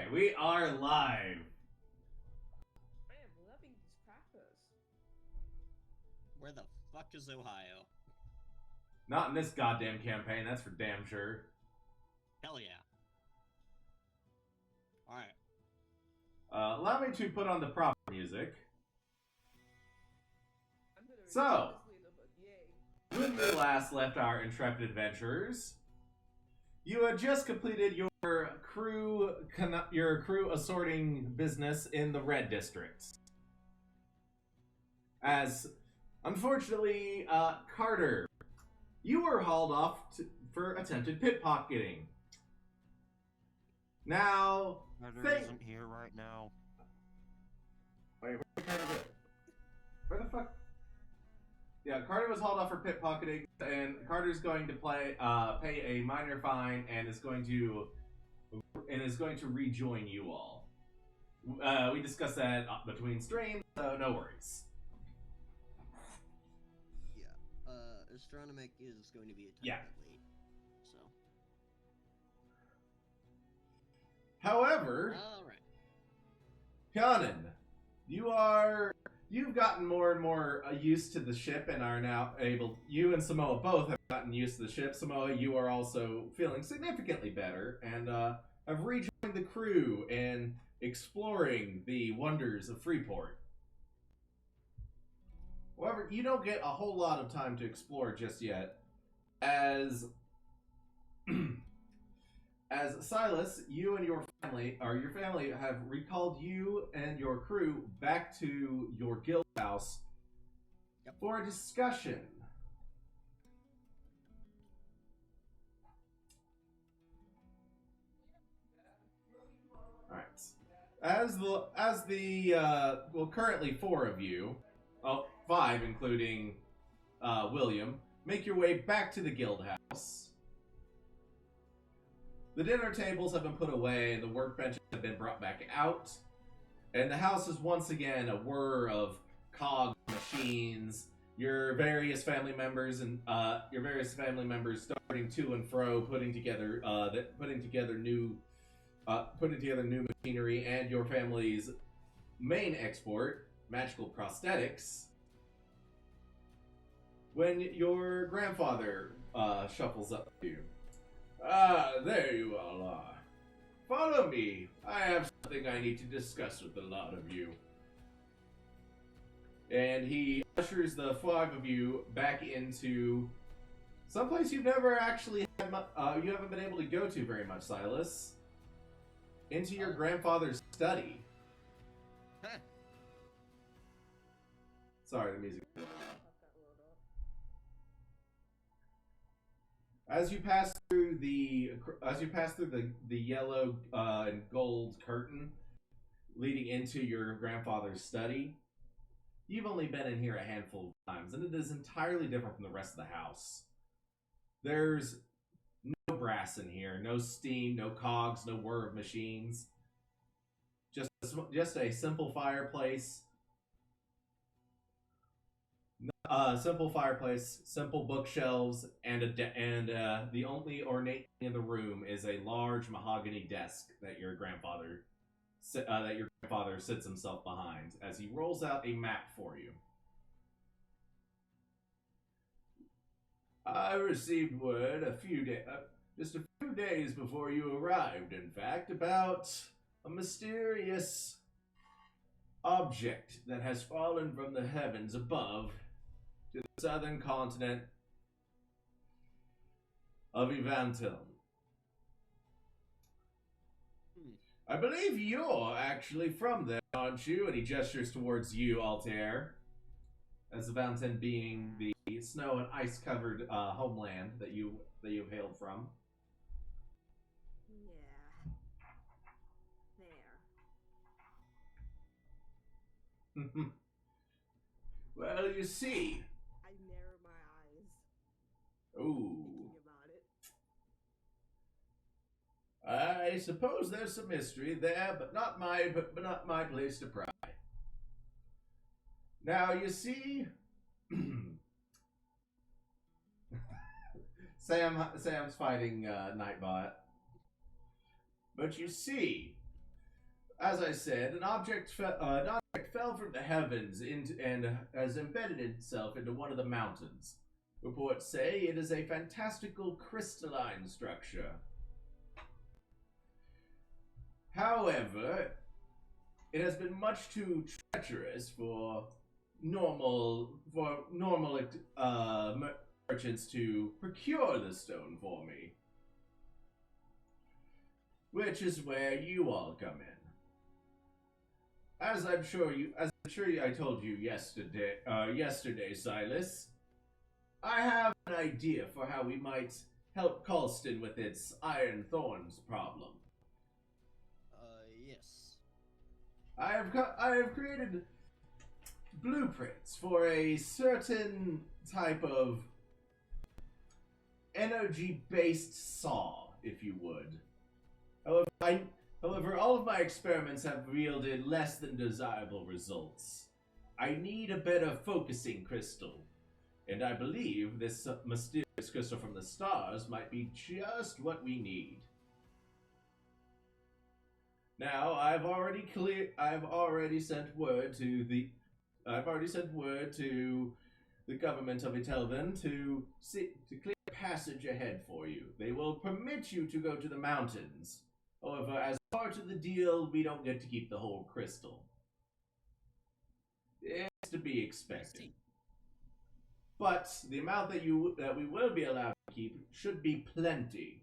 Okay, we are live. I am loving these crackers. Where the fuck is Ohio? Not in this goddamn campaign, that's for damn sure. Hell yeah. Alright. Allow me to put on the proper music. I'm gonna So, this later, but yay. when we last left our intrepid adventurers, you had just completed your crew assorting business in the Red District. As, unfortunately, Carter, you were hauled off for attempted pickpocketing. Now, Carter isn't here right now. Wait, where the fuck? Yeah, Carter was hauled off for pickpocketing, and Carter's going to pay a minor fine and is going to rejoin you all. We discussed that between streams, so no worries. Yeah. Astronomic is going to be a tiny Yeah. bit late. So. However, Alright. Kanan, you've gotten more and more used to the ship and are now able. You and Samoa both have gotten used to the ship. Samoa, you are also feeling significantly better and have rejoined the crew and exploring the wonders of Freeport. However, you don't get a whole lot of time to explore just yet, as Silas, you and your family have recalled you and your crew back to your guild house for a discussion. All right. Currently four of you, five including William, make your way back to the guild house. The dinner tables have been put away, the workbenches have been brought back out, and the house is once again a whir of cog machines. Your various family members starting to and fro, putting together new machinery, and your family's main export, magical prosthetics. When your grandfather shuffles up to you. Ah, there you all are. Follow me. I have something I need to discuss with the lot of you. And he ushers the five of you back into someplace you've never actually had you haven't been able to go to very much, Silas. Into your grandfather's study. Huh. Sorry, the music. Fuck that load up. As you pass through the yellow and gold curtain leading into your grandfather's study, you've only been in here a handful of times, and it is entirely different from the rest of the house. There's no brass in here, no steam, no cogs, no whir of machines. Just a simple fireplace. Simple bookshelves, and the only ornate thing in the room is a large mahogany desk that your grandfather sits himself behind as he rolls out a map for you. I received word just a few days before you arrived, in fact, about a mysterious object that has fallen from the heavens above to the southern continent of Evantil. I believe you're actually from there, aren't you? And he gestures towards you, Altair, as Evantil being the snow and ice-covered homeland that you've hailed from. Yeah. There. Well, you see. I narrow my eyes. Ooh. Thinking about it. I suppose there's some mystery there, but not my place to pry. Now you see, Sam's fighting Nightbot, but you see, as I said, an object fell from the heavens and has embedded itself into one of the mountains. Reports say it is a fantastical crystalline structure. However, it has been much too treacherous for normal merchants to procure the stone for me. Which is where you all come in. As I'm sure I told you yesterday, Silas, I have an idea for how we might help Colston with its Iron Thorns problem. Yes. I have created blueprints for a certain type of energy-based saw, if you would. However, all of my experiments have yielded less than desirable results. I need a better focusing crystal, and I believe this mysterious crystal from the stars might be just what we need. Now, I've already sent word to the government of Itelvan to clear a passage ahead for you. They will permit you to go to the mountains. However, as part of the deal, we don't get to keep the whole crystal. It's to be expected. But the amount that we will be allowed to keep should be plenty.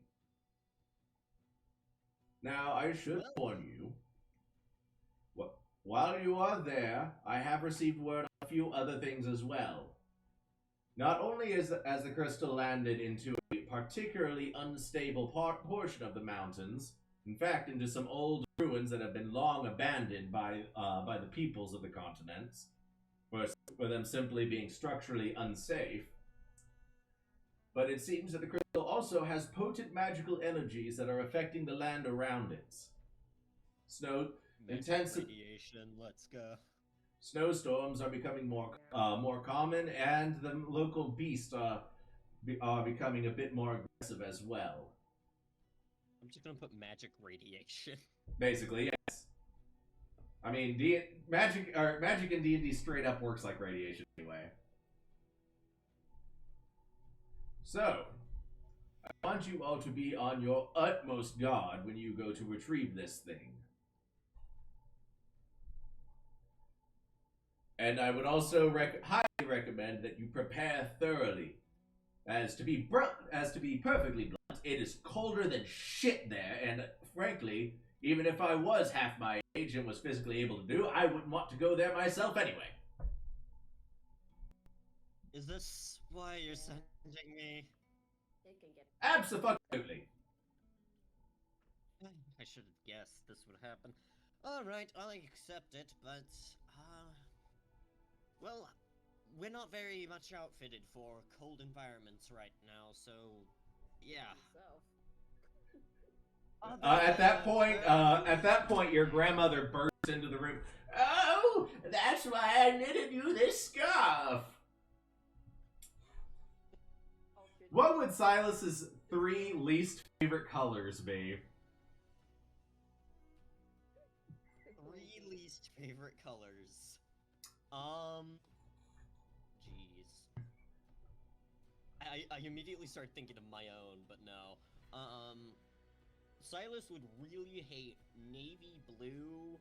Now, I should warn you. While you are there, I have received word on a few other things as well. Not only as the crystal landed into a particularly unstable portion of the mountains, in fact, into some old ruins that have been long abandoned by the peoples of the continents, for them simply being structurally unsafe. But it seems that the crystal also has potent magical energies that are affecting the land around it. Radiation, let's go. Snowstorms are becoming more common, and the local beasts are becoming a bit more aggressive as well. I'm just gonna put magic radiation. Basically, yes. I mean, magic in D&D straight up works like radiation anyway. So, I want you all to be on your utmost guard when you go to retrieve this thing. And I would also highly recommend that you prepare thoroughly. As to be perfectly blunt, it is colder than shit there, and frankly, even if I was half my age and was physically able to do, I wouldn't want to go there myself anyway. Is this why you're sending me? It can get Absolutely. I should have guessed this would happen. Alright, I'll accept it, but, well, we're not very much outfitted for cold environments right now, so, yeah. At that point, your grandmother bursts into the room. Oh, that's why I knitted you this scarf. What would Silas's 3 least favorite colors be? 3 least favorite colors. Jeez. I immediately start thinking of my own, but no. Silas would really hate navy blue.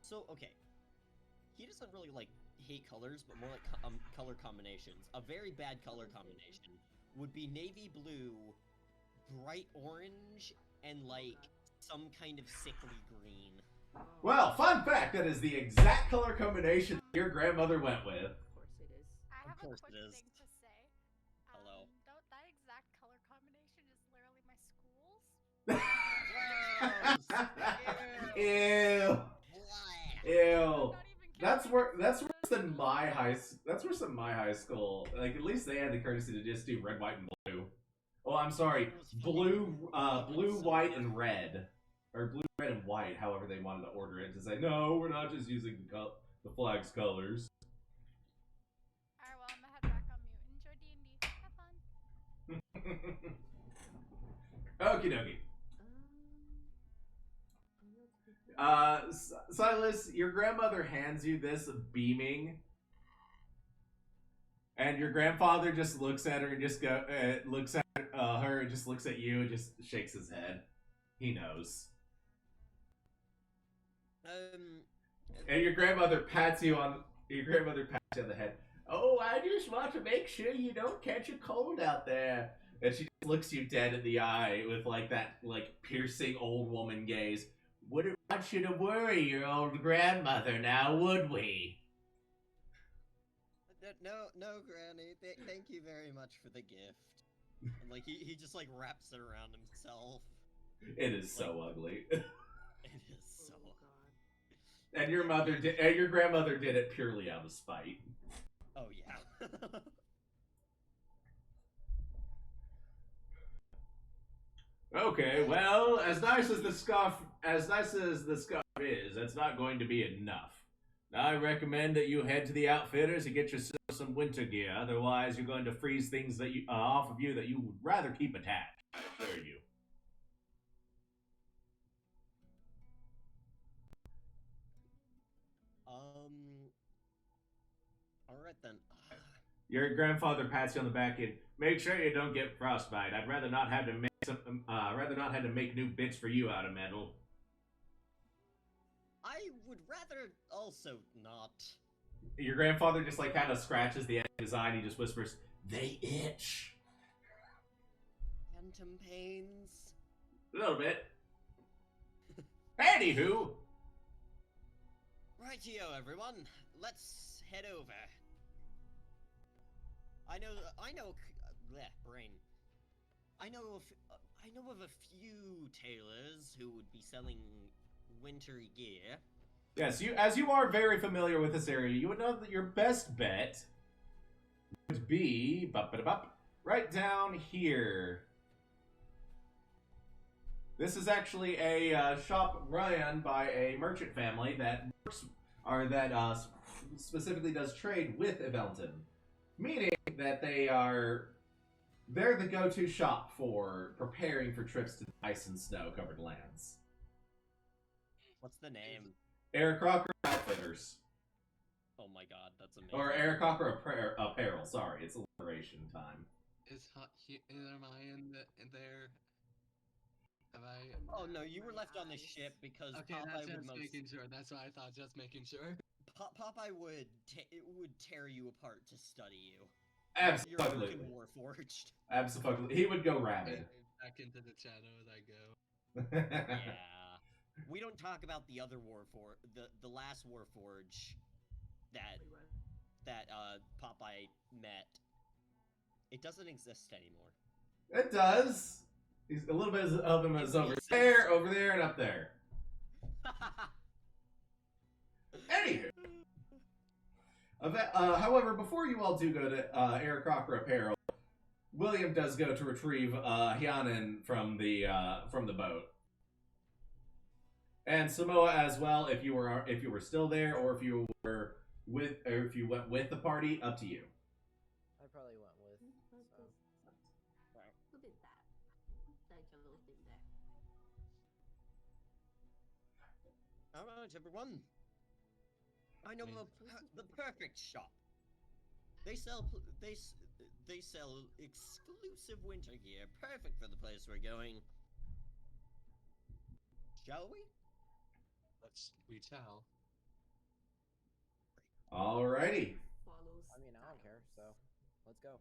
So, okay. He doesn't really, like, hate colors, but more like color combinations. A very bad color combination would be navy blue, bright orange, and, like, some kind of sickly green. Well, fun fact, that is the exact color combination your grandmother went with. Of course it is. I have a course quick it is. thing to say. Hello. That exact color combination is literally my school's. Ew. Ew. Not even That's kidding. worse than my that's worse than my high school. Like, at least they had the courtesy to just do red, white, and blue. Oh, I'm sorry. Blue, white, and red. Or blue, red, and white, however they wanted to order it. To say, no, we're not just using the flag's colors. Alright, well, I'm gonna head back on mute. Enjoy D&D. Have fun. Okie dokie. Silas, your grandmother hands you this beaming, and your grandfather just looks at her and just looks at her and just looks at you and just shakes his head. He knows. And your grandmother pats you on the head. Oh, I just want to make sure you don't catch a cold out there. And she just looks you dead in the eye with like that piercing old woman gaze. Wouldn't want you to worry your old grandmother now, would we? No, Granny. Thank you very much for the gift. And, like he just like wraps it around himself. It is so ugly. It is so. Oh, God. And your grandmother did it purely out of spite. Oh yeah. Okay, well, as nice as the scarf is, that's not going to be enough. I recommend that you head to the outfitters and get yourself some winter gear. Otherwise, you're going to freeze things that off of you that you would rather keep attached. I assure you. All right then. Your grandfather pats you on the back and make sure you don't get frostbite. I'd rather not have to make new bits for you out of metal. I would rather also not. Your grandfather just kind of scratches the edge of his eye and he just whispers, "They itch." Phantom pains. A little bit. Anywho. Rightio, everyone. Let's head over. I know. Brain. I know of a few tailors who would be selling wintry gear. Yes, as you are very familiar with this area, you would know that your best bet would be right down here. This is actually a shop run by a merchant family that specifically does trade with Evelton, meaning that they're the go-to shop for preparing for trips to ice and snow-covered lands. What's the name? Eric Crocker Outfitters. Oh my god, that's amazing. Or Eric Crocker Apparel, sorry, it's alliteration time. Am I in there? Have I? Oh no, you were left on the ship because Okay, Popeye that's would just making sure. That's what I thought. Just making sure. Popeye would tear you apart to study you. Absolutely. You're Warforged. Absolutely. He would go rabid. Back into the shadows I go. Yeah. We don't talk about the other the last Warforge that Popeye met. It doesn't exist anymore. It does. He's a little bit of him is over there, and up there. Anywho. However, before you all do go to Eric Crocker Apparel, William does go to retrieve Hyanin from the boat, and Samoa as well. If you were still there, or if you went with the party, up to you. I probably went with. So. Look at that. Such a little thing there. All right, everyone. I know the perfect shop. They sell exclusive winter gear, perfect for the place we're going. Shall we? We shall. Alrighty. Follows. I mean, I don't care. So, let's go.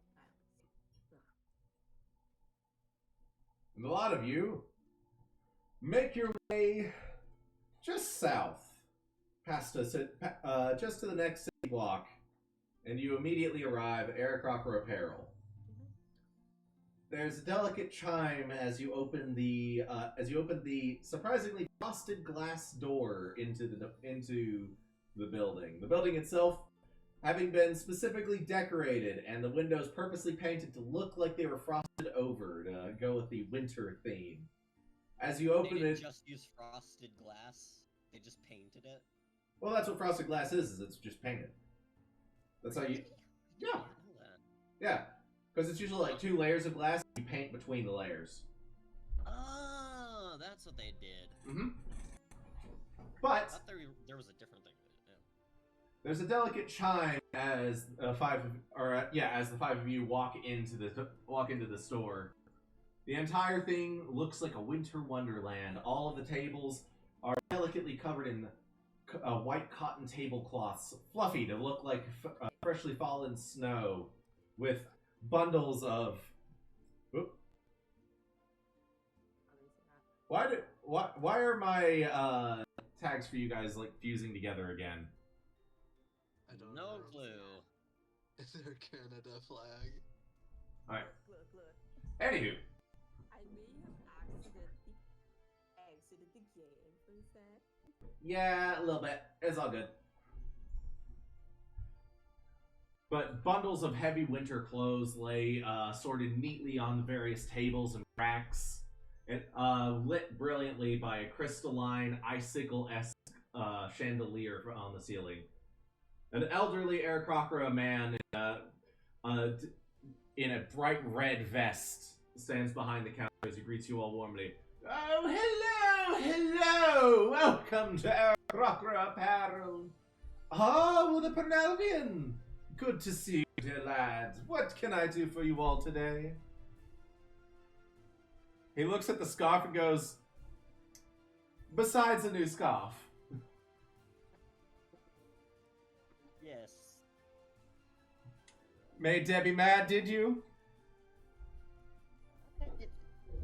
And a lot of you make your way just south, past us, just to the next city block, and you immediately arrive at Eric Crocker Apparel. There's a delicate chime as you open the surprisingly frosted glass door into the building. The building itself having been specifically decorated, and the windows purposely painted to look like they were frosted over to go with the winter theme. As you open They didn't it, just use frosted glass. They just painted it. well, that's what frosted glass is it's just painted. That's how you, yeah, I know that. yeah, because it's usually like 2 layers of glass. You paint between the layers. Oh, that's what they did. Mm-hmm. But thought there was a different thing. Yeah. there's a delicate chime as the five of you walk into the store. The entire thing looks like a winter wonderland. All of the tables are delicately covered in white cotton tablecloths, fluffy to look like freshly fallen snow, with bundles of. Oop. Why are my tags for you guys like fusing together again? I don't No know. clue. Is there a Canada flag? All right. Look. Anywho, I may have accidentally exited the game for a sec. yeah, a little bit. It's all good. But bundles of heavy winter clothes lay sorted neatly on the various tables and racks, and lit brilliantly by a crystalline icicle-esque chandelier on the ceiling. An elderly Aarakocra man in a bright red vest stands behind the counter as he greets you all warmly. Oh, hello! Welcome to Aarakocra Apparel. Oh, the Penelvian! Good to see you, dear lads. What can I do for you all today? He looks at the scarf and goes, besides a new scarf. Yes. Made Debbie mad, did you?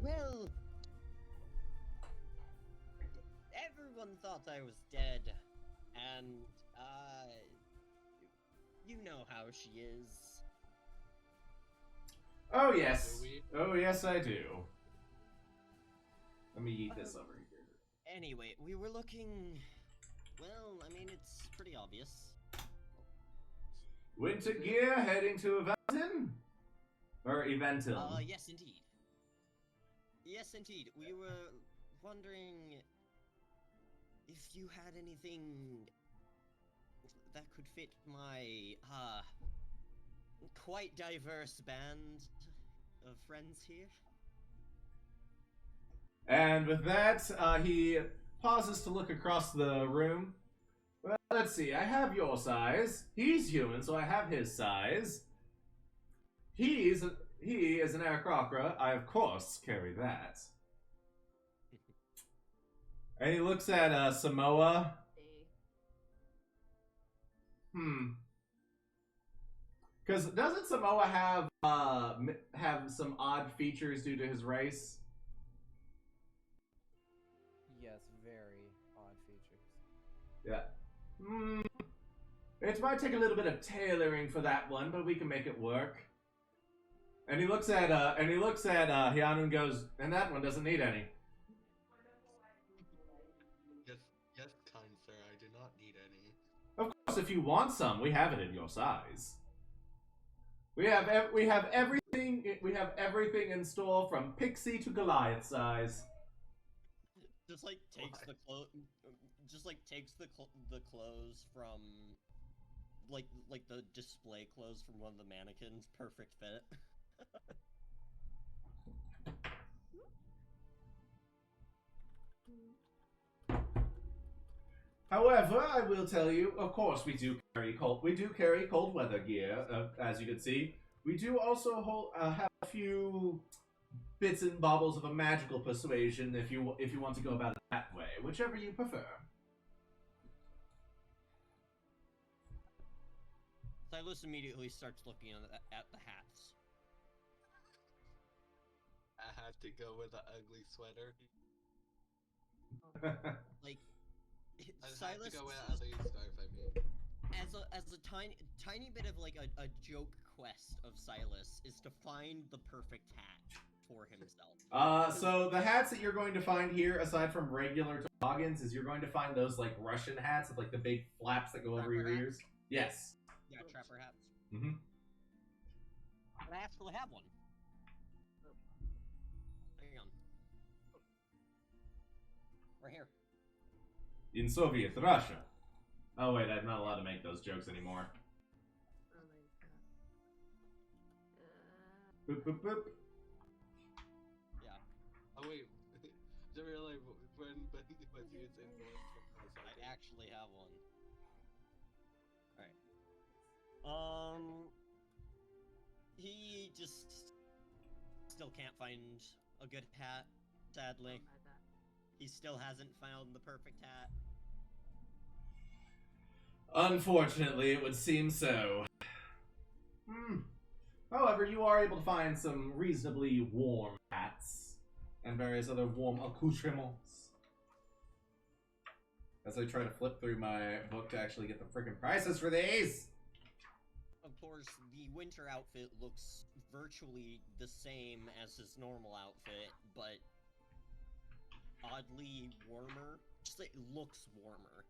Well, everyone thought I was dead, and you know how she is. Oh, yes. Do we? Oh, yes, I do. Let me eat this over here. Anyway, we were looking. Well, I mean, it's pretty obvious. Winter gear heading to Eventon? Or Eventon? Yes, indeed. Yes, indeed. We were wondering if you had anything that could fit my, quite diverse band of friends here. And with that, he pauses to look across the room. Well, let's see. I have your size. He's human, so I have his size. He is an Aarakocra. I, of course, carry that. And he looks at Samoa. Because doesn't Samoa have some odd features due to his race? Yes, very odd features. Yeah. It might take a little bit of tailoring for that one, but we can make it work. And he looks at Hianu and goes, and that one doesn't need any. Yes, kind sir, I do not need any. Of course, if you want some, we have it in your size. We have everything in store from Pixie to Goliath size. Just like takes the clothes from like the display clothes from one of the mannequins. Perfect fit. However, I will tell you, of course, we do carry cold weather gear, as you can see. We do also have a few bits and baubles of a magical persuasion if you want to go about it that way, whichever you prefer. Silas immediately starts looking at the hats. I had to go with an ugly sweater. Like I had Silas to go with an ugly scarf, I mean. as a tiny bit of like a joke quest of Silas is to find the perfect hat for himself. So the hats that you're going to find here, aside from regular toboggans, is you're going to find those like Russian hats with like the big flaps that go over your Trapper ears. Yes. Yeah, trapper hats. Mm-hmm. But I actually have one. Hang on. Right here. In Soviet Russia. Oh wait, I'm not allowed to make those jokes anymore. Oh my god. Boop boop boop. Yeah. Oh wait, I realized when he was using the actually have one. Alright. He just still can't find a good hat, sadly. He still hasn't found the perfect hat. Unfortunately, it would seem so. However, you are able to find some reasonably warm hats and various other warm accoutrements. As I try to flip through my book to actually get the freaking prices for these. Of course, the winter outfit looks virtually the same as his normal outfit, but oddly warmer. Just it looks warmer.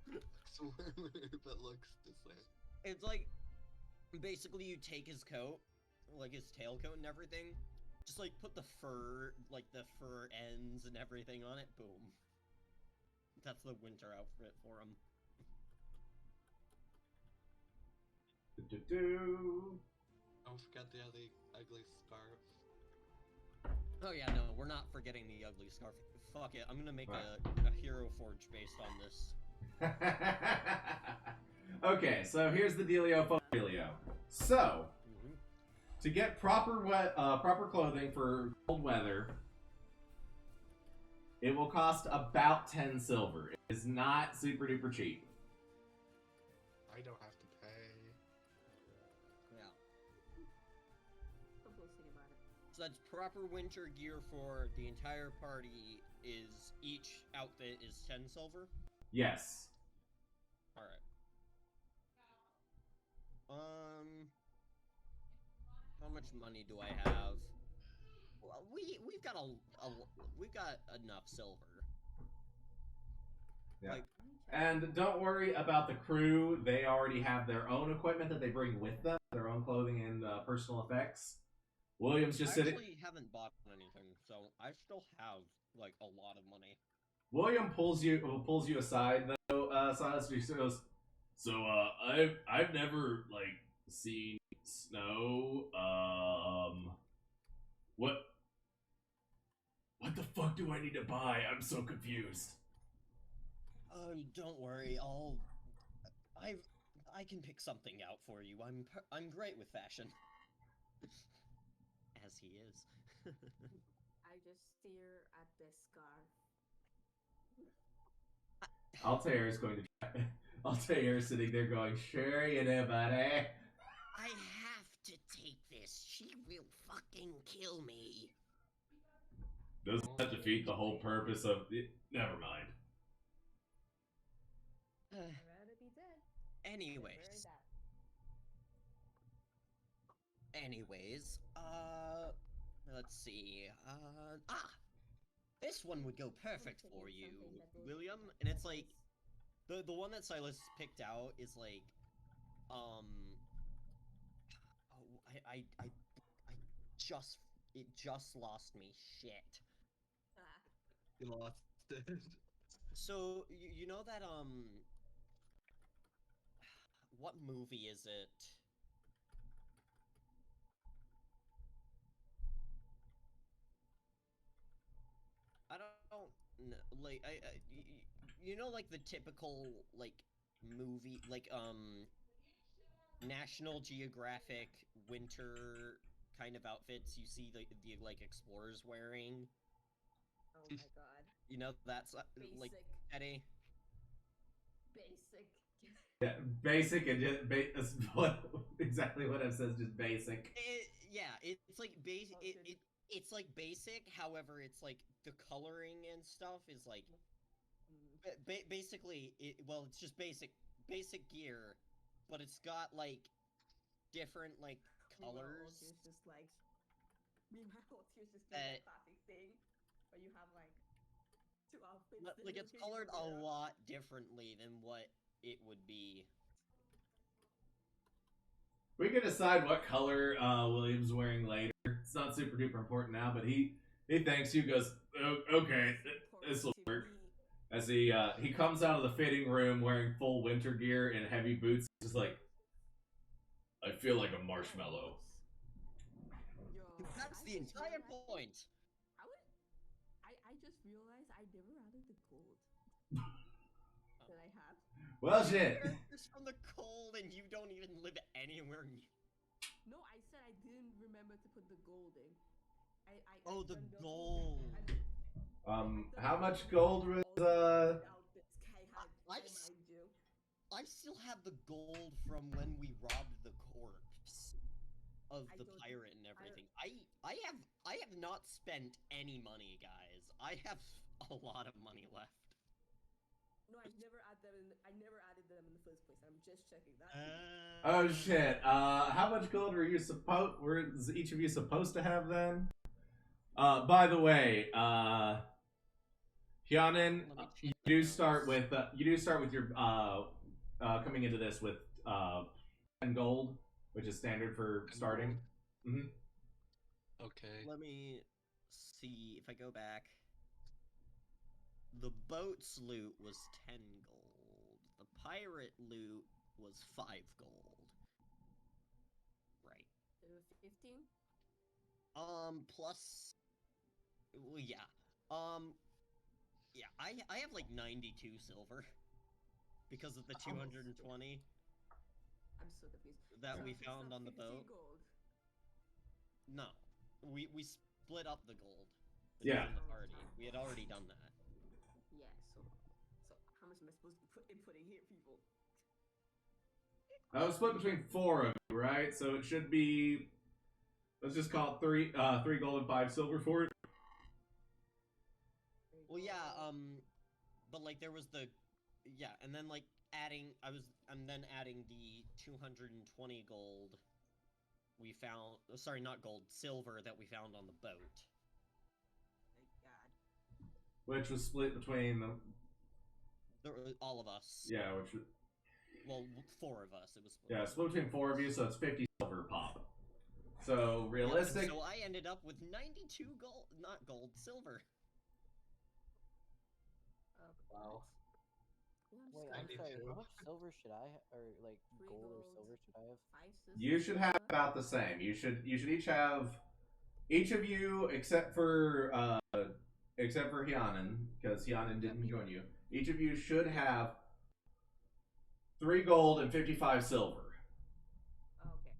That looks the same. It's like, basically you take his coat, like his tailcoat and everything, just like put the fur ends and everything on it, boom. That's the winter outfit for him. Don't forget the ugly scarf. Oh yeah, no, we're not forgetting the ugly scarf. Fuck it, I'm gonna make a hero forge based on this. Okay, so here's the dealio dealio. So, to get proper clothing for cold weather, it will cost about 10 silver. It is not super duper cheap. I don't have to pay. Yeah. Publicity about it. So that's proper winter gear for the entire party. Is each outfit is 10 silver? Yes. Alright. How much money do I have? Well, we've got we've got enough silver. Yeah. Like, And don't worry about the crew. They already have their own equipment that they bring with them, their own clothing and personal effects. William's just I sitting. actually haven't bought anything, so I still have like a lot of money. William pulls you aside though, Silas. He goes, "So I've never like seen snow. What the fuck do I need to buy? I'm so confused." Don't worry. I can pick something out for you. I'm great with fashion. As he is. I just stare at this scarf. Altair's going to try. Altair's sitting there going, "Sure you do, buddy." I have to take this. She will fucking kill me. Doesn't that defeat the whole purpose of it? Never mind. I'd rather be dead. Anyways. Let's see. This one would go perfect for you, William. And it's like, the one that Silas picked out is like, it just lost me. Shit. You lost it. So, you know that, what movie is it? I don't know, like, you know, like, the typical, like, movie, like, National Geographic winter kind of outfits you see the like, explorers wearing? Oh my god. You know, that's, like, Basic. Eddie? Basic. Yeah, basic and just exactly what it says, just basic. It's like it's like basic. However, it's like the coloring and stuff is like basically it's just basic gear, but it's got like different like colors. Meanwhile, Altier's just doing that classic thing where you have like two outfits. Like it's colored a lot differently than what it would be. We can decide what color William's wearing later. It's not super duper important now, but he thanks you. Goes, okay, this will work. As he comes out of the fitting room wearing full winter gear and heavy boots, just like, I feel like a marshmallow. That's the entire point. I just realized I never rather the gold. that I have. Well, shit. Characters from the cold, and you don't even live anywhere near. No, I said I didn't remember to put the gold in. Oh, the done gold. How much gold was I still have the gold from when we robbed the corpse of I the don't- pirate and everything. I have not spent any money, guys. I have a lot of money left. No, I never added them in the first place. I'm just checking that. Oh shit. How much gold were each of you supposed to have then? By the way, Hyanin, you do start with your coming into this with 10 gold, which is standard for starting. Mm-hmm. Okay. Let me see if I go back. The boat's loot was 10 gold. The pirate loot was 5 gold. Right. 15? Plus. Well, yeah. Yeah, I have like 92 silver. Because of the 220 I'm so confused. that So we it's found not on the 50 boat. Gold. No. We split up the gold. Yeah. Between the party. We had already done that. Yeah, so how much am I supposed to be inputting here, people? That was split between 4 of you, right? So it should be. Let's just call it 3 gold and 5 silver for it. Well, yeah, but like there was the, yeah, and then like I'm then adding the 220 gold we found, sorry, not gold, silver that we found on the boat. Thank God. Which was split between them. All of us. Yeah, which was. Well, 4 of us. It was split. Yeah, split between 4 of you, so it's 50 silver pop. So realistic. Yeah, so I ended up with 92 gold, not gold, silver. Wow. Yeah, I'm Wait, just I'm gonna- sorry. 92. How much silver should I or like 3 gold or gold, silver should I have? 5 You should have about the same. You should each have, each of you except for Hyanin, because Hyanin didn't join you. Each of you should have 3 gold and 55 silver. Oh, okay.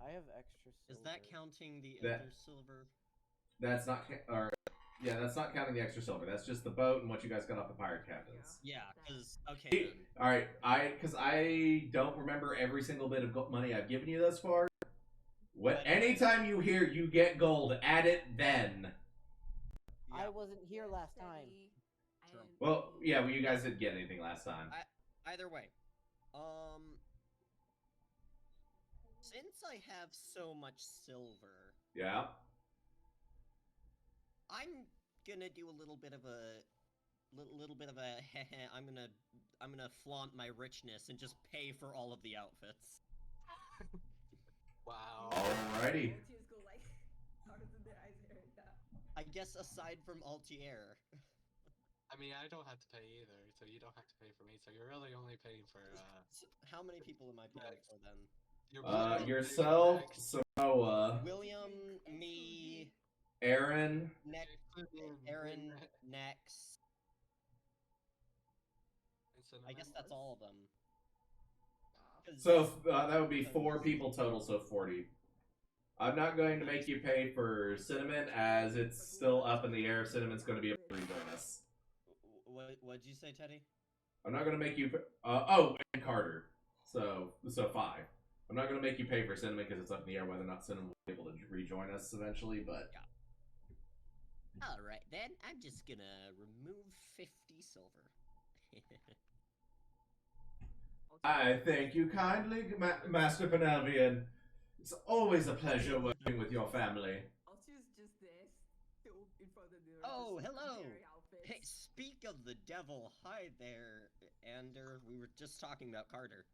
I have extra silver. Is that counting the That- other silver? That's not, that's not counting the extra silver. That's just the boat and what you guys got off the pirate captains. Yeah, because, okay See, then. all right, because I don't remember every single bit of money I've given you thus far. Anytime you hear you get gold, add it then. I wasn't here last time. True. Well, yeah, well, you guys didn't get anything last time. Either way, since I have so much silver, Yeah. I'm gonna do a little bit of a I'm gonna flaunt my richness and just pay for all of the outfits. Wow. Alrighty. Volunteers go like stars in their eyes right now. I guess aside from Altier. I mean, I don't have to pay either, so you don't have to pay for me. So you're really only paying for. How many people am I paying Max. for then? You're really only Yourself, paying Samoa, William, me, Aaron. Aaron, Nex. I guess that's all of them. 'Cause- So that would be 4 people total, so 40. I'm not going to make you pay for Cinnamon, as it's still up in the air if Cinnamon's going to be able to rejoin us. What'd you say, Teddy? I'm not going to make you. Oh, and Carter. So 5. I'm not going to make you pay for Cinnamon because it's up in the air whether or not Cinnamon will be able to rejoin us eventually, but. Alright then, I'm just gonna remove 50 silver. I thank you kindly, Master Penavian. It's always a pleasure working with your family. Altier's just there, still in front of the mirror. Oh, just hello! comparing outfits. Hey, speak of the devil, hi there, Ander. We were just talking about Carter.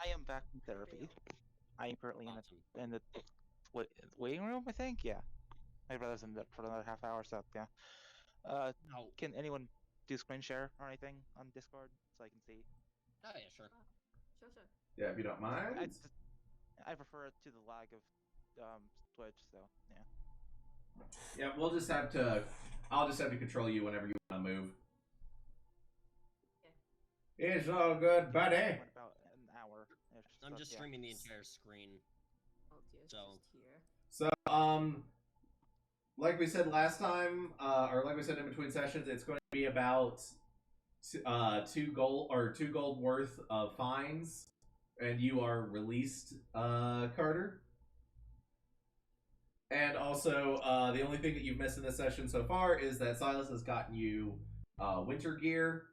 I am back in therapy. I am currently Awesome. in the waiting room, I think. Yeah, my brother's in there for another half hour, so yeah. No. Can anyone do screen share or anything on Discord so I can see? Oh yeah, sure. Sure. Yeah, if you don't mind. I prefer it to the lag of Twitch, so yeah. Yeah, we'll just have to. I'll just have to control you whenever you want to move. It's all good, buddy. Went about an hour. I'm just streaming the entire screen. Altier's So- just here. So, like we said last time, or like we said in between sessions, it's going to be about 2 gold worth of fines, and you are released, Carter. And also, the only thing that you've missed in this session so far is that Silas has gotten you winter gear,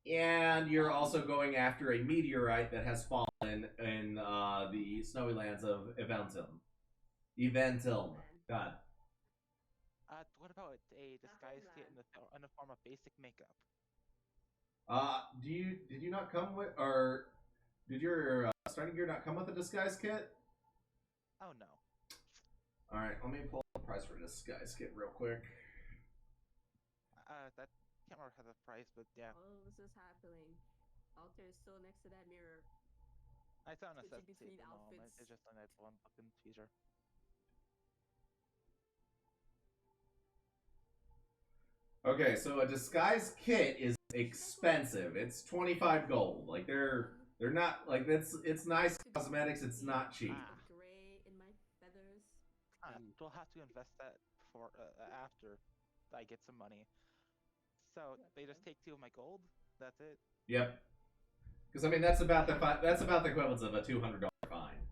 and you're also going after a meteorite that has fallen in the snowy lands of Eventilm. God. What about a disguise kit in the form of basic makeup? Did you not come with, or did your starting gear not come with a disguise kit? Oh no. All right, let me pull the price for a disguise kit real quick. That can't remember how the price, but yeah. All this is happening. Altair is still next to that mirror. It's not a Switching necessity between at the moment. outfits. It's just on that one fucking feature. Okay, so a disguise kit is expensive. It's 25 gold. Like they're not like it's nice cosmetics. It's not cheap. Gray in my feathers. We'll have to invest that for after I get some money. So they just take 2 of my gold. That's it. Yep. Because I mean that's about the equivalent of a $200 fine.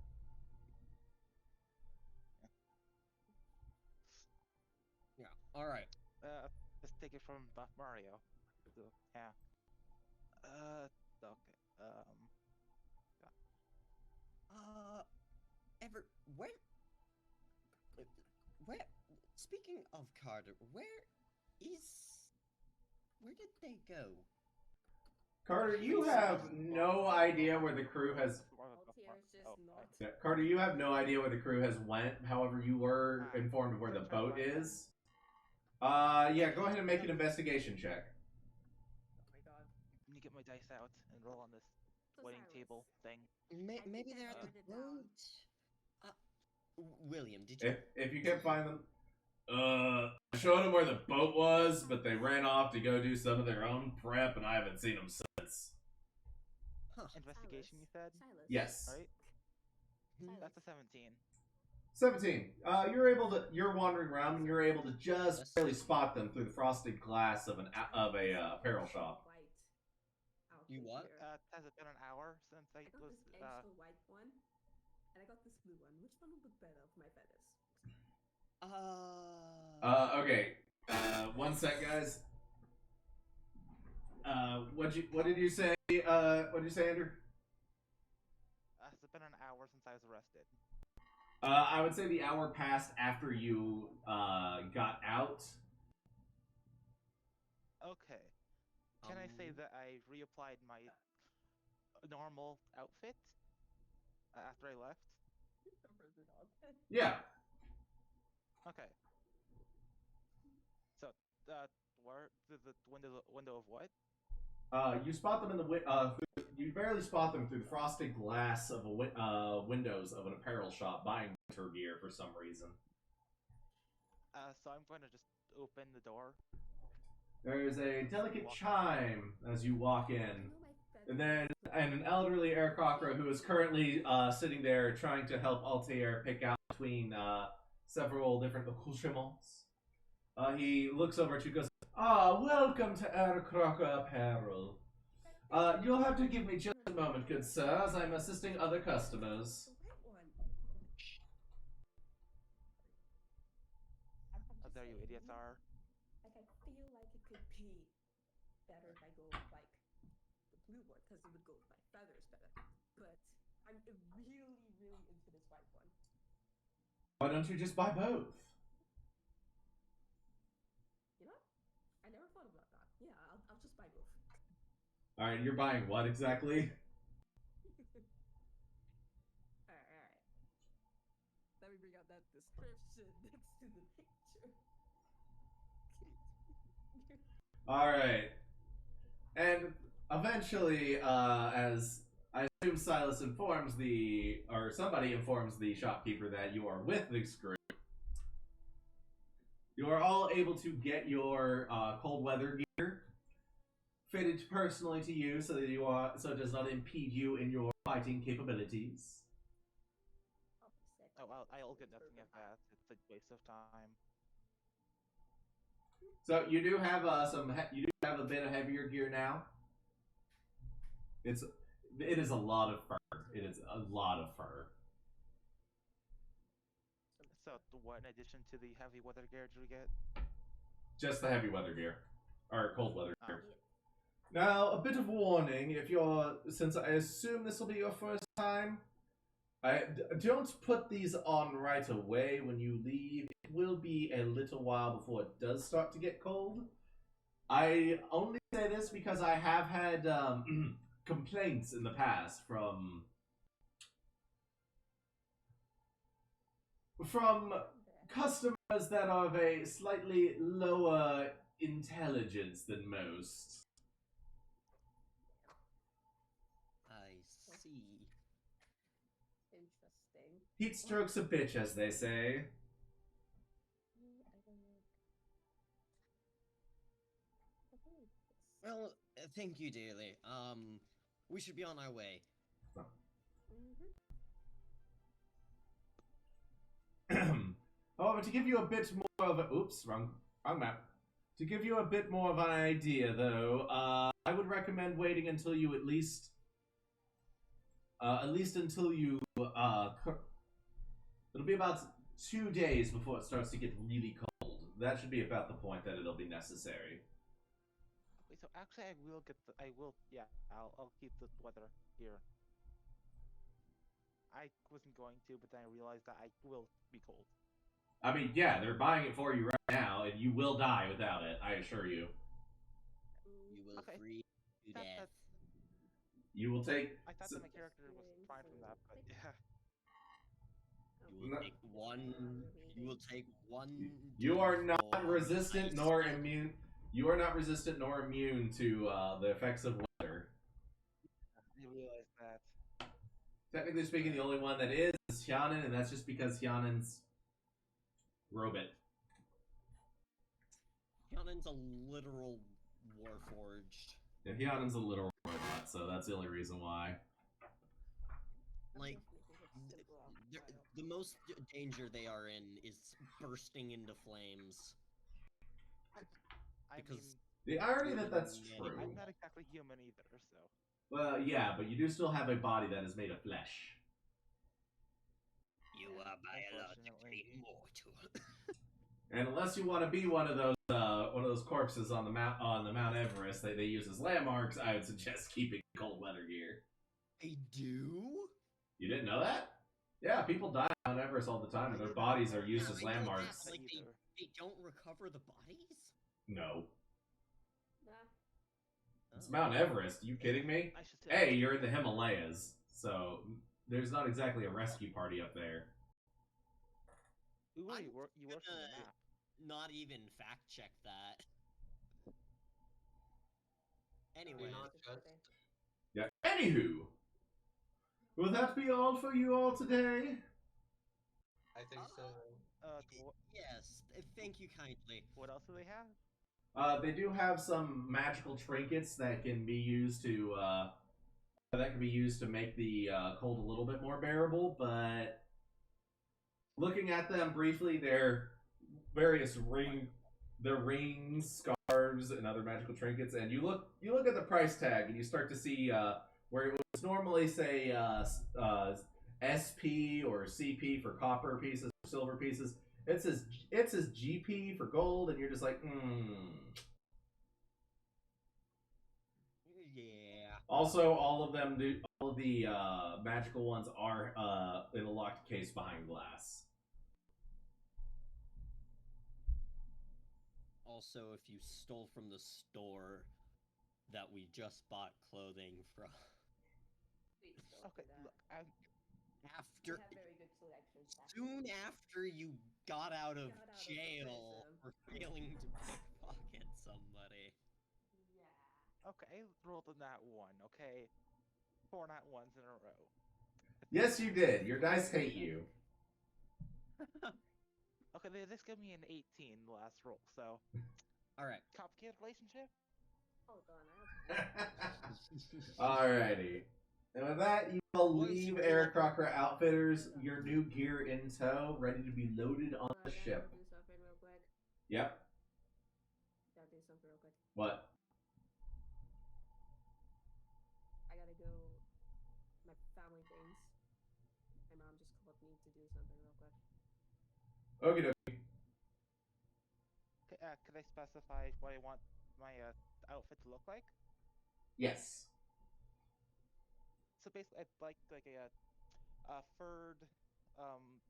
Yeah. All right. Just take it from Mario. So, yeah. Okay. Ever where? Speaking of Carter, where did they go? Carter, you have no idea where the crew has. Altair is just not. Yeah, Carter, you have no idea where the crew has went. However, you were informed of where the boat is. Yeah, go ahead and make an investigation check. Oh my god. Let me get my dice out and roll on this So wedding Cyrus, table thing. Maybe they're at the wrote it down. boat. William, did you? If you can't find them, I showed them where the boat was, but they ran off to go do some of their own prep, and I haven't seen them since. Huh. Investigation, you said? Silas. Yes. Right? Silas. That's a 17. 17. You're wandering around, and you're able to just barely spot them through the frosted glass of a apparel shop. White outfit You what? here. Has it been an hour since I I got was, this extra white one, and I got this blue one. Which one would look better for my feathers? Okay. 1 sec, guys. What did you say? What did you say, Andrew? has it been an hour since I was arrested? I would say the hour passed after you got out. Okay. Can I say that I reapplied my normal outfit after I left? Yeah. Okay. So, where the window of what? You spot them in you barely spot them through the frosted glass of windows of an apparel shop buying winter gear for some reason. So I'm going to just open the door. There's a delicate chime as you walk in, and an elderly Aarakocra who is currently sitting there trying to help Altair pick out between several different accoutrements. He looks over at you and goes, welcome to Aarakocra Apparel. You'll have to give me just a moment, good sir, as I'm assisting other customers. The white one. How dare you idiots are. Like, I feel like it could be better if I go with, like, the blue one, because it would go with my feathers better. But I'm really, really into this white one. Why don't you just buy both? You know? I never thought about that. Yeah, I'll just buy both. Alright, you're buying what exactly? Alright. Let me bring out that description next to the picture. Alright. And eventually, as I assume Silas informs somebody informs the shopkeeper that you are with this group, you are all able to get your cold weather gear fitted personally to you, so that so it does not impede you in your fighting capabilities. Oh, I'll get nothing at that. It's a waste of time. So you do have you do have a bit of heavier gear now. It is a lot of fur. It is a lot of fur. So, what in addition to the heavy weather gear did we get? Just the heavy weather gear, or cold weather Oh. gear. Now, a bit of warning: since I assume this will be your first time, don't put these on right away when you leave. It will be a little while before it does start to get cold. I only say this because I have had complaints in the past from customers that are of a slightly lower intelligence than most. I see. Interesting. Heat strokes a bitch, as they say. I don't know. Okay. Well, thank you dearly. We should be on our way. However, to give you a bit more of a wrong map. To give you a bit more of an idea, though, I would recommend waiting until you at least until you it'll be about 2 days before it starts to get really cold. That should be about the point that it'll be necessary. Wait, so actually, I'll keep the weather here. I wasn't going to, but then I realized that I will be cold. I mean, yeah, they're buying it for you right now, and you will die without it, I assure you. You will Okay. freeze to death. You will take... I thought that my character was fine from that, but yeah. You will take one... You will take one... You are not D4 resistant ice nor damage. immune... You are not resistant nor immune to the effects of weather. I realized that. Technically speaking, the only one that is Hyanin, and that's just because Hyanin's robot. Hyunan's a literal warforged. Yeah, Hyanin's a literal robot, so that's the only reason why. Like, the most danger they are in is bursting into flames. I Because mean, The irony that that's Yeah. true. I'm not exactly human either, so. Well, yeah, but you do still have a body that is made of flesh. you are Unfortunately. biologically mortal. And unless you want to be one of those corpses on the Mount Everest that they use as landmarks, I would suggest keeping cold weather gear. I do? You didn't know that? Yeah, people die on Mount Everest all the time, and their bodies are used as I know that, landmarks. but, like, they don't recover the bodies? No, Nah. it's Mount Everest. You kidding me? I should say. Hey, you're in the Himalayas, so there's not exactly a rescue party up there. Ooh, I'm you work from the map. Not even fact check that. Anyway, Maybe not just. Yeah. Anywho, will that be all for you all today? I think so. yes, thank you kindly. What else do they have? They do have some magical trinkets that can be used to make the cold a little bit more bearable. But looking at them briefly, they're various rings, scarves, and other magical trinkets. And you look at the price tag, and you start to see where it was normally say SP or CP for copper pieces, or silver pieces. It says GP for gold, and you're just like, Yeah. Also, all of the magical ones are in a locked case behind glass. Also, if you stole from the store that we just bought clothing from. Please don't Okay, do that. look, We have very good selections. Soon after you got out of Got out of jail prison. for failing to pickpocket somebody. Yeah. okay, I rolled a nat 1, okay? 4 nat 1s in a row. Yes, you did. Your dice hate you. Okay, this gave me an 18 the last roll, so. Alright. Complicated relationship? Hold on, I have Alrighty. And with that, you will Boys, leave you Eric will- Crocker Outfitters, your new gear in tow, ready to be loaded on the I gotta ship. go do something real quick. Yep. Gotta do something real quick. What? I gotta go. My family things. My mom just called me to do something real quick. Okie dokie. Could I specify what I want my outfit to look like? Yes. So basically, I'd like a furred, um,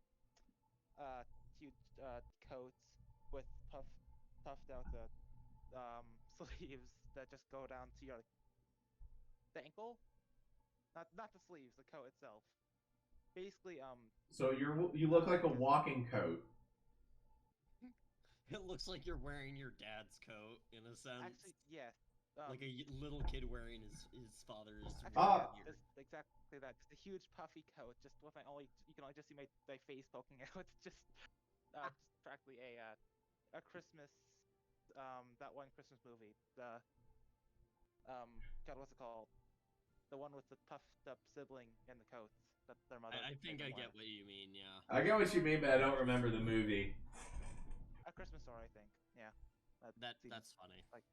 huge coats with puffed out sleeves that just go down to your the ankle, not the sleeves, the coat itself. Basically, So you look like a walking coat. It looks like you're wearing your dad's coat in a sense. actually, yes. Like a little kid wearing his father's. Ah. gear. It's exactly that. Just a huge puffy coat, just with you can only just see my face poking out. Just practically a Christmas that one Christmas movie. God, what's it called? The one with the puffed up sibling in the coats that their mother. I think made I them get wear. what you mean. Yeah. I get what you mean, but I don't remember the movie. A Christmas Story, I think. Yeah. seems That's funny. Like.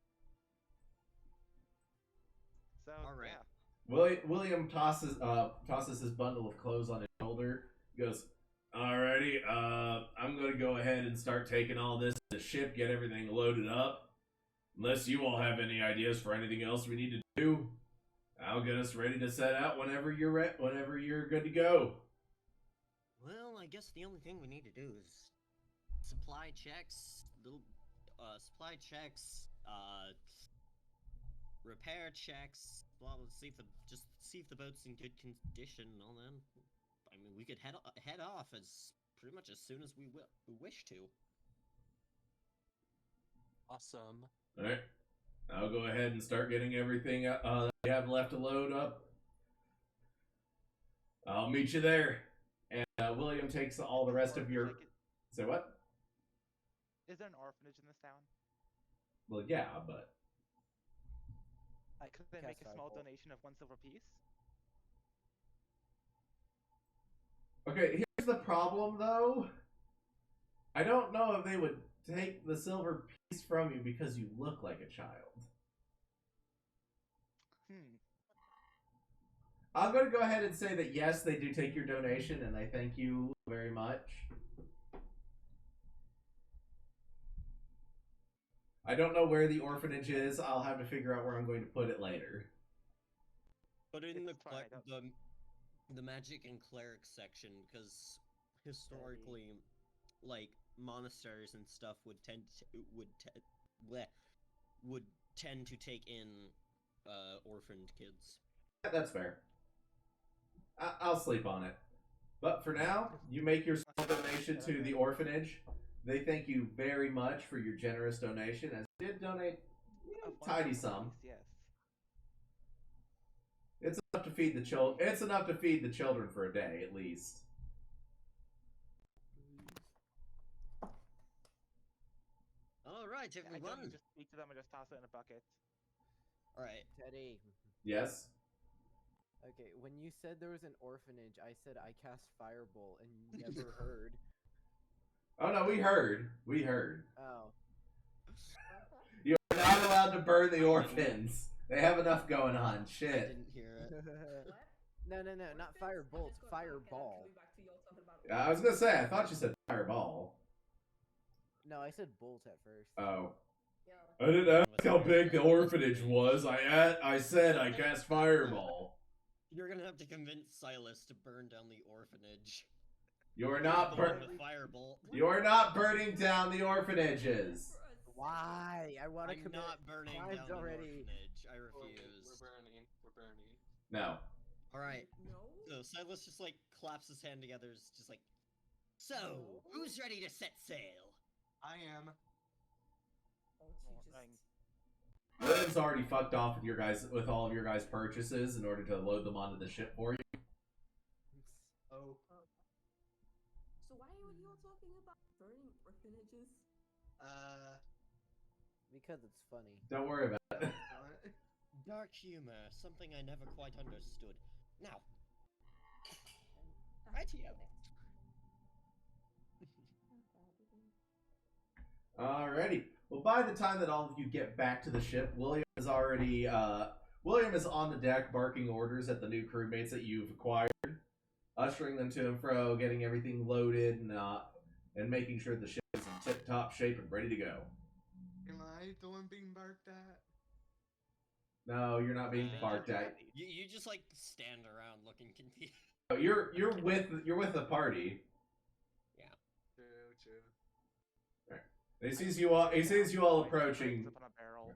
So All right. yeah. William tosses his bundle of clothes on his shoulder. He goes, "Alrighty, I'm gonna go ahead and start taking all this to the ship, get everything loaded up. Unless you all have any ideas for anything else we need to do, I'll get us ready to set out whenever you're good to go." Well, I guess the only thing we need to do is supply checks, repair checks. Blah blah. See if the boat's in good condition, and all that. I mean, we could head off as pretty much as soon as we wish to. Awesome. Alright. I'll go ahead and start getting everything that we have left to load up. I'll meet you there. And William takes all the rest of your... Say what? Is there an orphanage in this town? Well, yeah, but... Could they make a small donation of 1 silver piece? Okay, here's the problem, though. I don't know if they would take the silver piece from you because you look like a child. I'm going to go ahead and say that yes, they do take your donation, and I thank you very much. I don't know where the orphanage is. I'll have to figure out where I'm going to put it later. But in It's fine, the magic and cleric section, because historically, like monasteries and stuff would tend to take in orphaned kids. That's fair. I'll sleep on it. But for now, you make your small donation to the orphanage. They thank you very much for your generous donation, as you did donate a tidy sum. Yes. It's enough to feed the children. It's enough to feed the children for a day, at least. All right, I everyone. don't just speak to them and just toss it in a bucket. All right. Teddy. Yes. Okay, when you said there was an orphanage, I said I cast Firebolt, and you never heard. Oh no, we heard. We heard. Oh. You're not allowed to burn the orphans. They have enough going on. I Shit. didn't hear it. No, not Firebolt, Fireball. I was gonna say, I thought you said fireball. No, I said Bolt at first. Oh. I didn't ask how big the orphanage was. I said I cast fireball. You're gonna have to convince Silas to burn down the orphanage. You're not Firebolt. You're not burning down the orphanages. Why? I want to I'm commit not burning crimes down already. the orphanage. I refuse. We're burning. We're burning. No. All right. No. So Silas just like claps his hand together, is just like, so who's ready to set sail? I am. Oh, she just... Lynn's already fucked off with all of your guys' purchases in order to load them onto the ship for you. Oh. So why are you all talking about burning orphanages? Because it's funny. Don't worry about it. Dark humor, something I never quite understood. Now, right here. Alrighty. Well, by the time that all of you get back to the ship, William is already William is on the deck barking orders at the new crewmates that you've acquired, ushering them to and fro, getting everything loaded and making sure the ship is in tip-top shape and ready to go. Am I the one being barked at? No, you're not being barked at. You just like stand around looking confused. Oh, you're with the party. True, true. He sees you all. He sees you all approaching. Up on a barrel.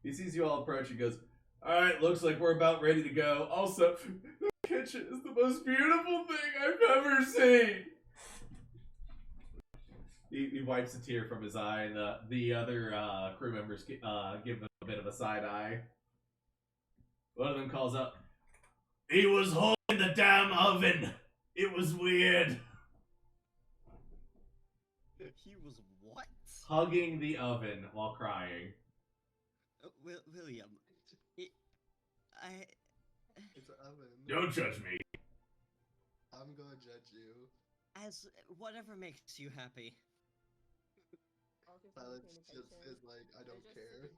He sees you all approaching. Goes, all right. Looks like we're about ready to go. Also, the kitchen is the most beautiful thing I've ever seen. He wipes a tear from his eye, and the other crew members give him a bit of a side eye. One of them calls up, "He was holding the damn oven. It was weird." He was what? Hugging the oven while crying. William, It's an oven. Don't judge me. I'm gonna judge you. as whatever makes you happy. Silence just is like, I don't care.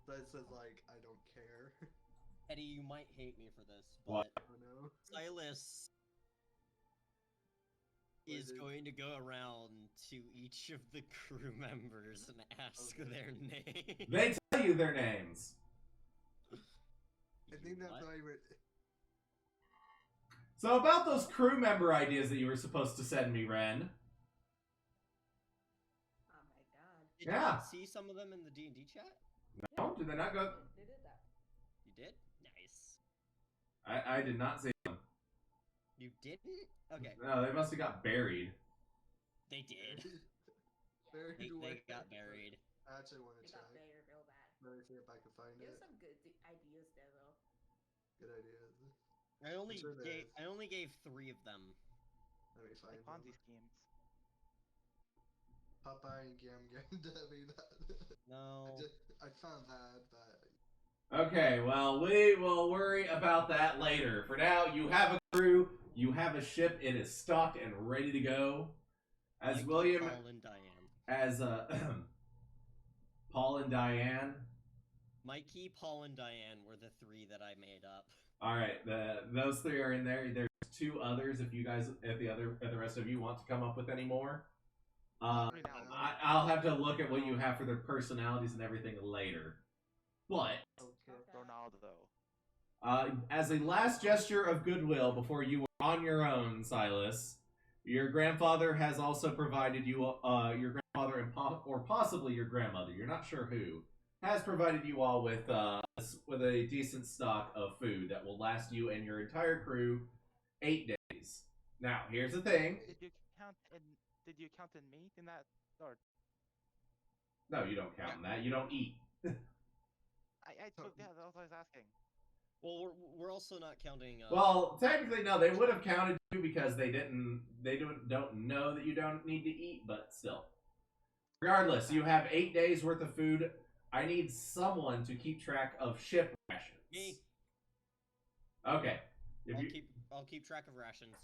That says like, I don't care. Eddie, you might hate me for this, What? but Oh no. Silas is going to go around to each of the crew members and ask their name. They tell you their names. I think that's why we're. So about those crew member ideas that you were supposed to send me, Ren. Oh my god. Did Yeah. you see some of them in the D&D chat? No, did they not go? They did that. You did? Nice. I did not see them. You didn't? Okay. No, they must have got buried. They did. Buried They away. got buried. I actually want to They try. got buried real bad. Let me see if I can find There's it. some good ideas there though. Good ideas. I only sure there gave is. I only gave 3 of them. Let me find Like Ponzi them. schemes. Popeye and Gam Gam Debbie. No. I found that, but Okay, well, we will worry about that later. For now, you have a crew, you have a ship, it is stocked and ready to go. As Like William, Paul and Diane. as Paul and Diane. Mikey, Paul, and Diane were the 3 that I made up. All right, those 3 are in there. There's 2 others. If you guys, if the rest of you want to come up with any more, I'll have to look at what you have for their personalities and everything later. But okay. Ronaldo. as a last gesture of goodwill before you were on your own, Silas, your grandfather has also provided you, your grandfather and or possibly your grandmother, you're not sure who, has provided you all with a decent stock of food that will last you and your entire crew 8 days. Now, here's the thing. Did you count in me in that? Or No, you don't count in that. You don't eat. I took yeah, that was what I was asking. Well, we're also not counting. Well, technically, no. They would have counted you because they don't know that you don't need to eat, but still. Regardless, you have 8 days worth of food. I need someone to keep track of ship rations. Me. Okay. I'll keep track of rations.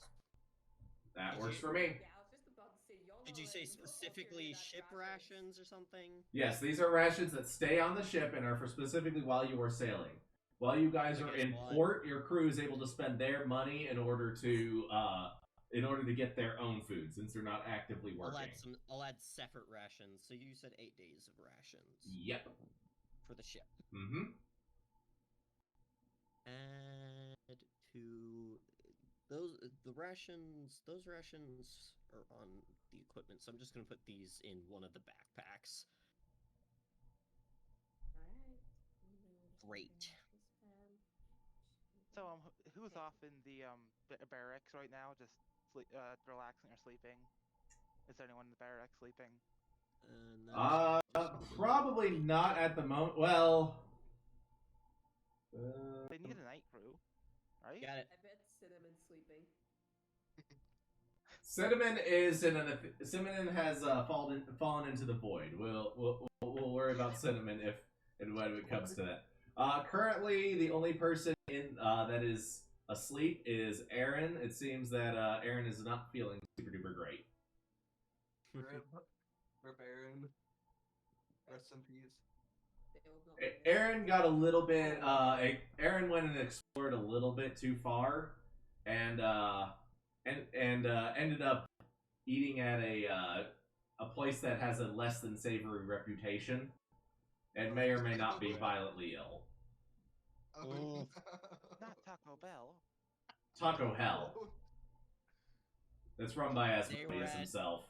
That Did works you- for me. Yeah, I was just about to say, y'all Did know you that say you all specifically carry that ship rations or something? Yes, these are rations that stay on the ship and are for specifically while you are sailing. While you guys are in port, your crew is able to spend their money in order to get their own food, since they're not actively working. I'll add separate rations. So you said 8 days of rations. Yep. For the ship. Mm-hmm. Add to the rations. Those rations are on the equipment, so I'm just gonna put these in one of the backpacks. Alright. Great. So who's off in the barracks right now? Just relaxing or sleeping? Is there anyone in the barracks sleeping? Probably not at the moment. Well, They need a night crew, right? Got it. I bet Cinnamon's sleeping. Cinnamon has fallen into the void. We'll worry about Cinnamon if and when it comes to that. Currently, the only person in that is asleep is Aaron. It seems that Aaron is not feeling super duper great. Rip Aaron. Rest in peace. Aaron got a little bit. Aaron went and explored a little bit too far, and ended up eating at a place that has a less than savory reputation, and may or may not be violently ill. Oh, Oh. no. Not Taco Bell. Taco Hell. It's run by They were Asmodeus at- himself.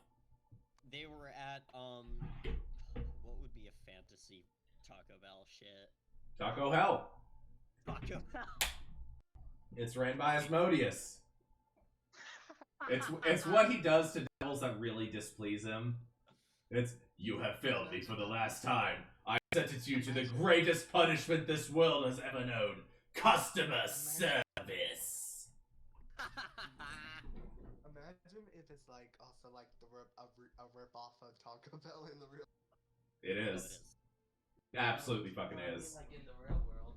They were at what would be a fantasy Taco Bell shit? Taco Hell. Taco Bell. It's ran by Asmodeus. It's what he does to devils that really displease him. It's, you have failed me for the last time. I sentence you to the greatest punishment this world has ever known. Customer service. Imagine if it's like also like the a rip off of Taco Bell in the real. It is. Absolutely fucking is. Like in the real world.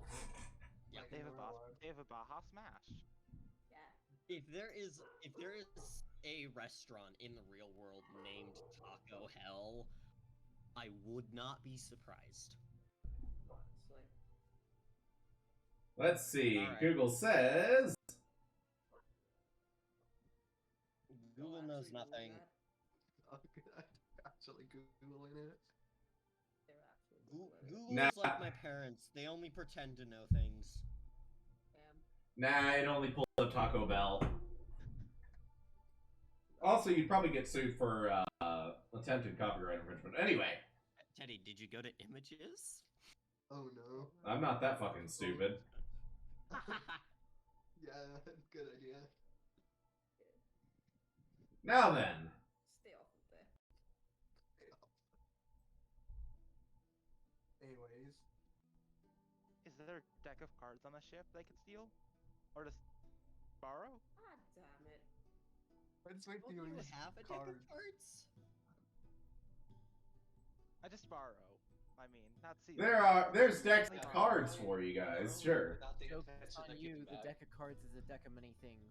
Yep. Like in the real world. They have a Baja Smash. Yeah. If there is a restaurant in the real world named Taco Hell, I would not be surprised. Honestly. Let's see. Alright. Google says Google knows nothing. I'm actually googling it. They're actually Google's Nah. like my parents. They only pretend to know things. nah, it only pulls up Taco Bell. Also, you'd probably get sued for attempted copyright infringement. Anyway, Teddy, did you go to images? Oh no. I'm not that fucking stupid. Yeah, good idea. Now then, Stay off of there. Anyways, Is there a deck of cards on the ship they could steal? Or just borrow? Ah, damn it. I just wait for Don't you you to have a deck cards. of cards? I just borrow. I mean, not see. there's decks of cards for you guys, sure. Without the Joke's intention on of you, giving the back. deck of cards is a deck of many things.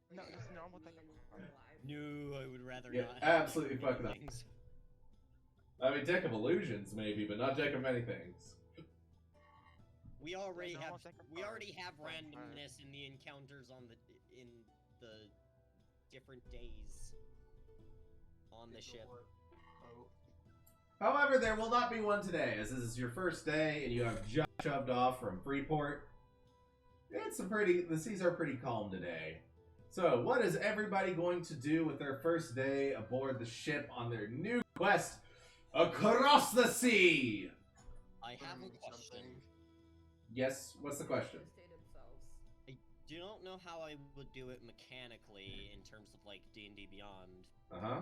No, just normal deck of cards. Alive. No, I would rather Yeah, not. have absolutely many fucking up. things. I mean, deck of illusions maybe, but not deck of many things. We already normal have deck of we already cards. have Fine, randomness in the encounters in the different days on the ship. Oh. However, there will not be one today, as this is your first day and you have just shoved off from Freeport. The seas are pretty calm today. So, what is everybody going to do with their first day aboard the ship on their new quest across the sea? I have a Learning question. something. Yes, what's the question? Stay themselves. I don't know how I would do it mechanically in terms of like D&D Beyond, Uh-huh.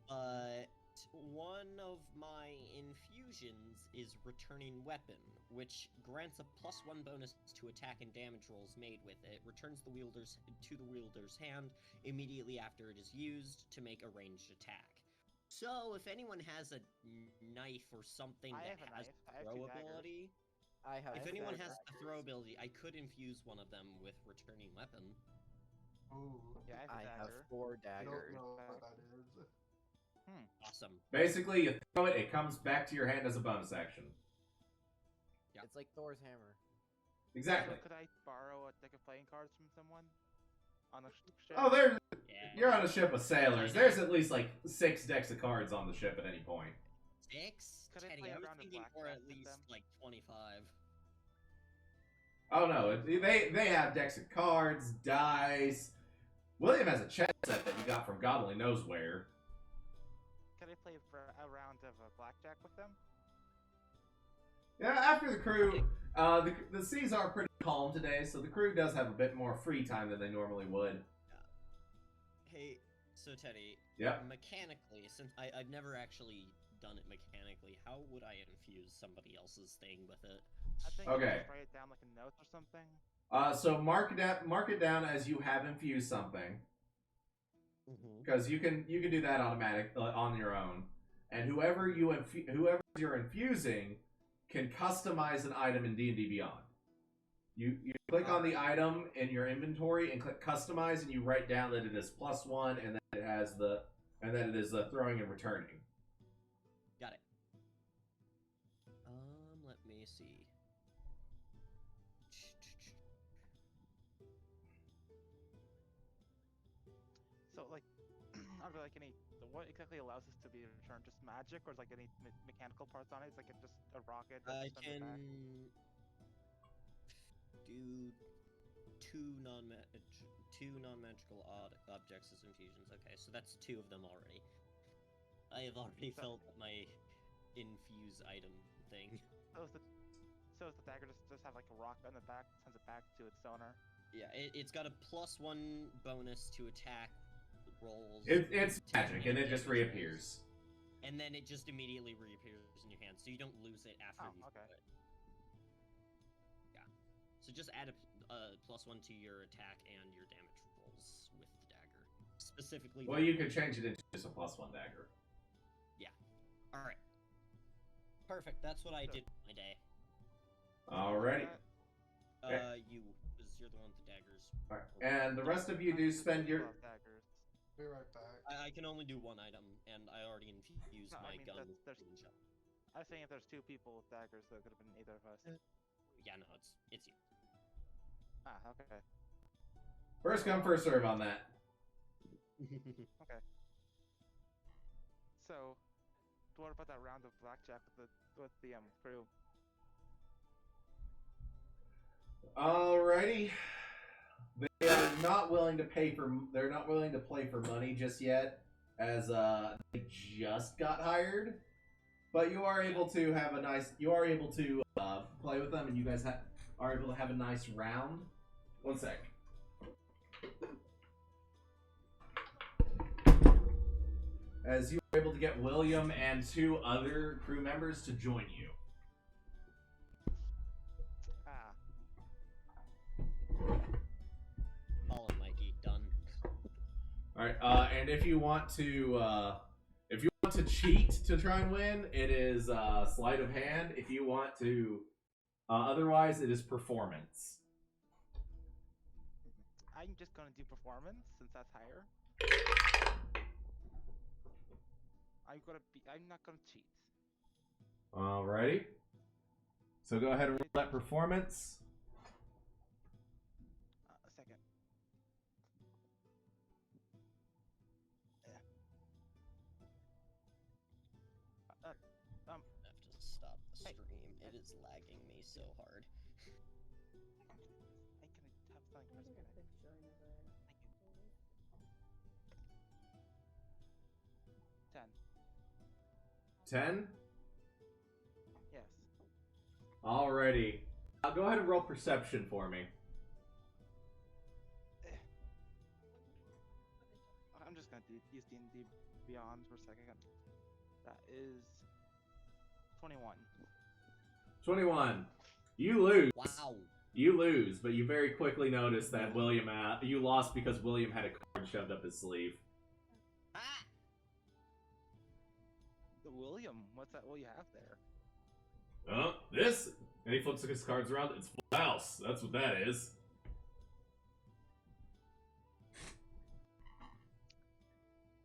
but one of my infusions is Returning Weapon, which grants a +1 bonus to attack and damage rolls made with it. Returns the wielder's hand immediately after it is used to make a ranged attack. So if anyone has a knife or something I that have a has knife. I have throw 2 daggers. ability, I have. if anyone has daggers. the throw ability, I could infuse one of them with Returning Weapon. Ooh. Yeah, I I have a have dagger. 4 I don't daggers. know what that is. Awesome. Basically, you throw it, it comes back to your hand as a bonus action. Yeah. It's like Thor's hammer. Exactly. So could I borrow a deck of playing cards from someone on a ship? Oh, there. Yeah. You're on a ship of sailors. There's at least like 6 decks of cards on the ship at any point. 6? Could I Teddy, play I a was round of thinking for blackjack at with least them? like 25. Oh no, they have decks of cards, dice. William has a chess set that he got from God only knows where. Could I play a round of blackjack with them? Yeah, after the crew, the seas are pretty calm today, so the crew does have a bit more free time than they normally would. Hey, so Teddy, Yep. mechanically, since I've never actually done it mechanically, how would I infuse somebody else's thing with it? I think Okay. you just write it down like a note or something. So mark it down as you have infused something. because you can do that automatic on your own, and whoever you're infusing can customize an item in D&D Beyond. You click on the item in your inventory and click customize, and you write down that it is +1 and that it is throwing and returning. Got it. Let me see. So, like, are there like any? What exactly allows this to be returned? Just magic, or is like any mechanical parts on it? It's like just a rocket. I That sends it back? can do two non-magical objects as infusions. Okay, so that's 2 of them already. I have already felt my infuse item thing. So is the dagger just have like a rock on the back, sends it back to its owner? Yeah, it's got a +1 bonus to attack rolls. It's magic, and it just reappears. And then it just immediately reappears in your hand, so you don't lose it after you throw it. Yeah. So just add a +1 to your attack and your damage rolls with the dagger. Specifically. Well, you could change it into just a +1 dagger. Yeah. Alright. Perfect, that's what I did for my day. Alrighty. You, because you're the one with the daggers. Alright, and the rest of you do spend your... Be right back. I can only do 1 item, and I already infused my gun. I was saying if there's 2 people with daggers, so it could have been either of us. Yeah, no, it's you. Ah, okay. First come, first serve on that. Okay. So, what about that round of blackjack with the crew? Alrighty. They are not willing to pay for. They're not willing to play for money just yet, as they just got hired. But you are able to have a nice. You are able to play with them, and you guys are able to have a nice round. One sec. As you are able to get William and 2 other crew members to join you. All in, Mikey. Done. Alright, and if you want to cheat to try and win, it is sleight of hand. If you want to, otherwise, it is performance. I'm just gonna do performance since that's higher. I'm not gonna cheat. Alrighty. So go ahead and roll that performance. A second. I have to stop the stream. It is lagging me so hard. I can have something for a second. Thank you. 10? Yes. Alrighty. Go ahead and roll perception for me. I'm just gonna use D&D Beyond for a second. That is 21. 21. You lose. Wow. You lose, but you very quickly notice that William, you lost because William had a card shoved up his sleeve. Ah! William, what's that? What you have there? This? And he flips his cards around. It's full house. That's what that is.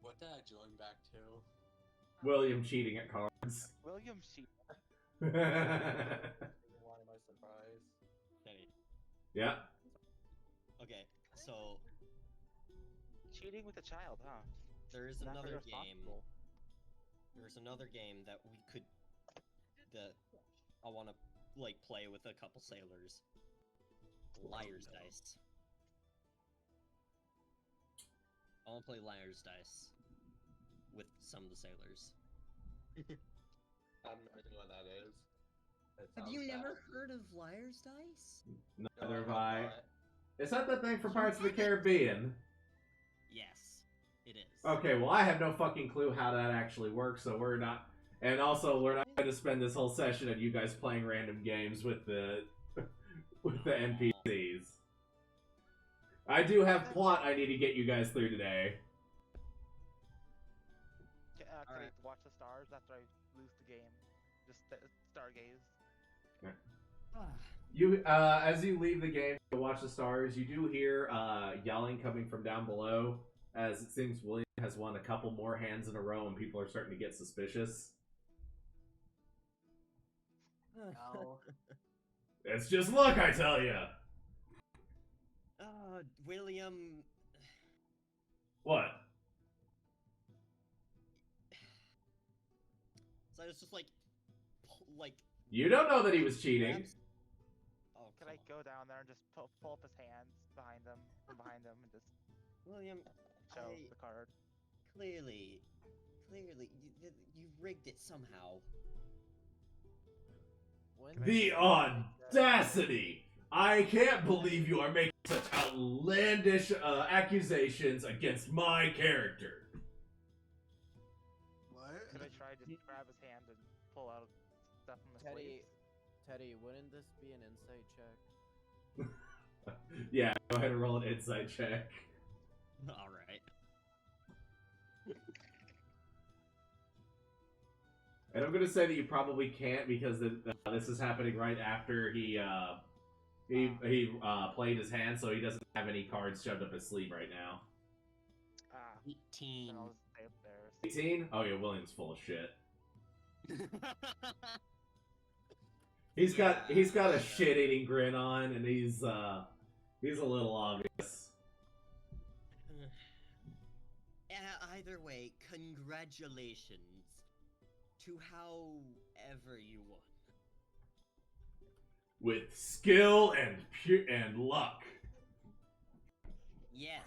What did I join back to? William cheating at cards. William cheat. Why am I surprised? Yeah. Okay, so Cheating with a child, huh? there is Not very another game. responsible. There's another game that we could. That I want to play with a couple sailors. Liar's Dice. I want to play Liar's Dice with some of the sailors. I have no idea what that is. Have you never heard of Liar's Dice? Neither have I. Is that the thing for Pirates of the Caribbean? Yes, it is. Okay, well, I have no fucking clue how that actually works, so we're not... And also, we're not going to spend this whole session of you guys playing random games with the... with the NPCs. I do have plot I need to get you guys through today. after I lose the game. Just stargaze. You, as you leave the game to watch the stars, you do hear yelling coming from down below. As it seems William has won a couple more hands in a row, and people are starting to get suspicious. No. It's just luck, I tell you. William. What? So it's just like. You don't know that he was cheating. Oh, Can I go down there and just pull up his hands behind him, and just William, show the card? Clearly, you rigged it somehow. The audacity! I can't believe you are making such outlandish accusations against my character. What? Could I try to grab his hand and pull out stuff from his sleeves? Teddy, wouldn't this be an insight check? Yeah, go ahead and roll an insight check. Alright. And I'm gonna say that you probably can't because this is happening right after he played his hand, so he doesn't have any cards shoved up his sleeve right now. 18. Then I'll just stay up there. 18? Oh yeah, William's full of shit. He's got a shit-eating grin on, and he's a little obvious. Either way, congratulations to however you won. With skill and luck. Yes.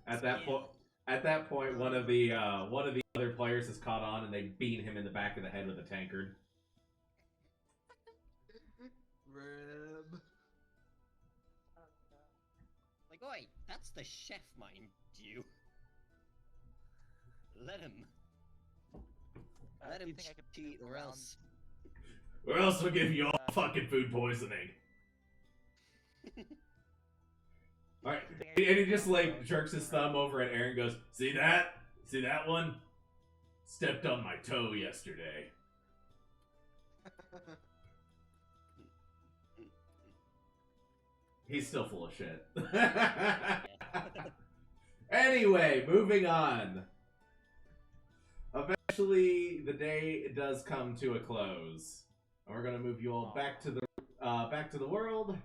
At that point, one of the other players has caught on, and they beat him in the back of the head with a tankard. Rib. Like, oi, that's the chef, mind you. Let him. Let Do him you think I could cheat, move or around? else. Or else we'll give you all fucking food poisoning. Alright, and he just like jerks his thumb over at Aaron and goes, See that? See that one? Stepped on my toe yesterday. He's still full of shit. Anyway, moving on. Eventually, the day does come to a close. And we're gonna move you all back to the world.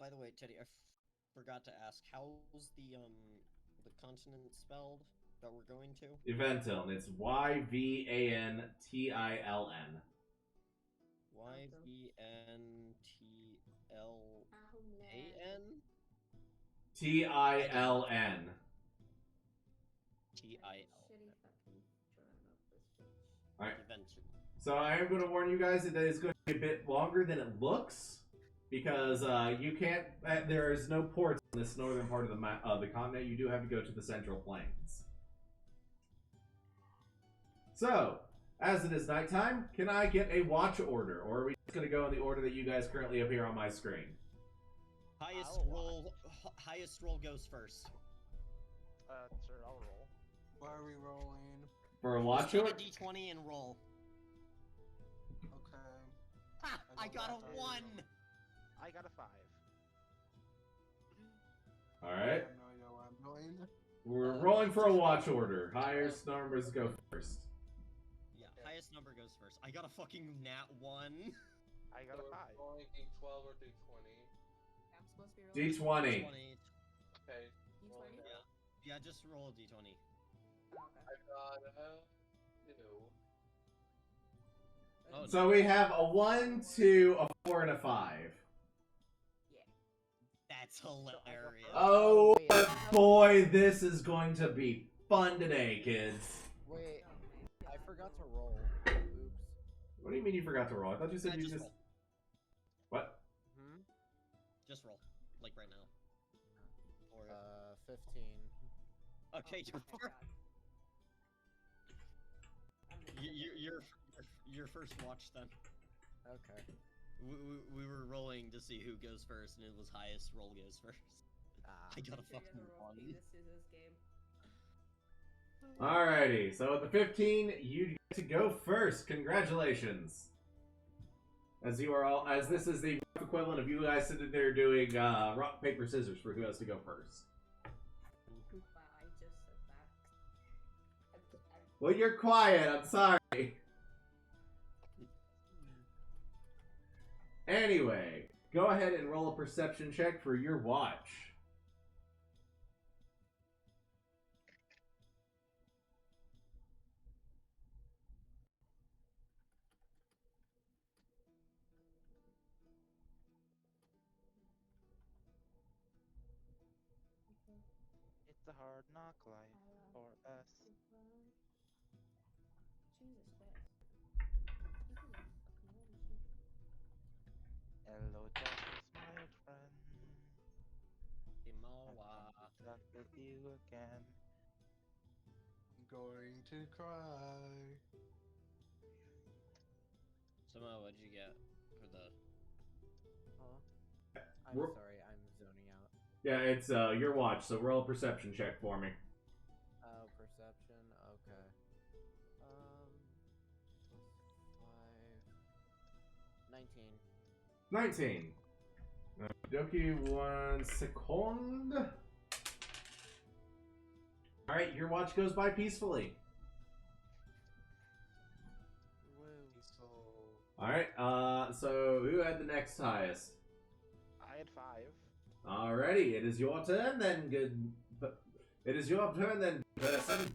By the way, Teddy, I forgot to ask, how's the continent spelled that we're going to? Yventiln. It's Yvantiln. Yvantiln? Tiln. Alright. So I am going to warn you guys that it's going to be a bit longer than it looks. Because you can't, there is no ports in this northern part of the continent. You do have to go to the central plains. So, as it is nighttime, can I get a watch order? Or are we just going to go in the order that you guys currently appear on my screen? Highest roll goes first. Sure, I'll roll. Why are we rolling? For a watch Take order? a d20 and roll. Okay. Ha! I got a 1! I got a 5. Alright. I have no idea where I'm going. We're rolling for a watch order. Highest numbers go first. Yeah, highest number goes first. I got a fucking nat 1. I got a 5. Rolling D12 or D20. I'm supposed to be D20. rolling. Okay. D20? Yeah, just roll a d20. Oh, okay. I got a 2. Oh, So we have a 1, 2, a 4, and a 5. that's hilarious. Oh wait, boy, this is going to be fun today, kids. Wait, Oh, man. I forgot to roll. Oops. What do you mean you forgot to roll? I thought you said Yeah, you just just... roll. What? Just roll. Like right now. Or, 15. okay, Oh, God. your first watch then. Okay. We were rolling to see who goes first, and it was highest roll goes first. I got a Sure, you have fucking a roll 1. paper, scissors game. Alrighty, so at the 15, you get to go first. Congratulations. As you are all, as this is the equivalent of you guys sitting there doing rock, paper, scissors for who has to go first. Wow, I just said that. Well, you're quiet. I'm sorry. Anyway, go ahead and roll a perception check for your watch. It's a hard knock life for us. Jesus Christ. Hello, darkness, my old friend. Imowa. Back with you again. I'm going to cry. Samoa, what'd you get for the? Huh? I'm Ro- sorry, I'm zoning out. Yeah, it's your watch, so roll a perception check for me. Oh, perception. Okay. +5. 19. 19. Doki, 1 second. Alright, your watch goes by peacefully. So Alright, so who had the next highest? I had 5. Alrighty, it is your turn then, good. It is your turn then, person.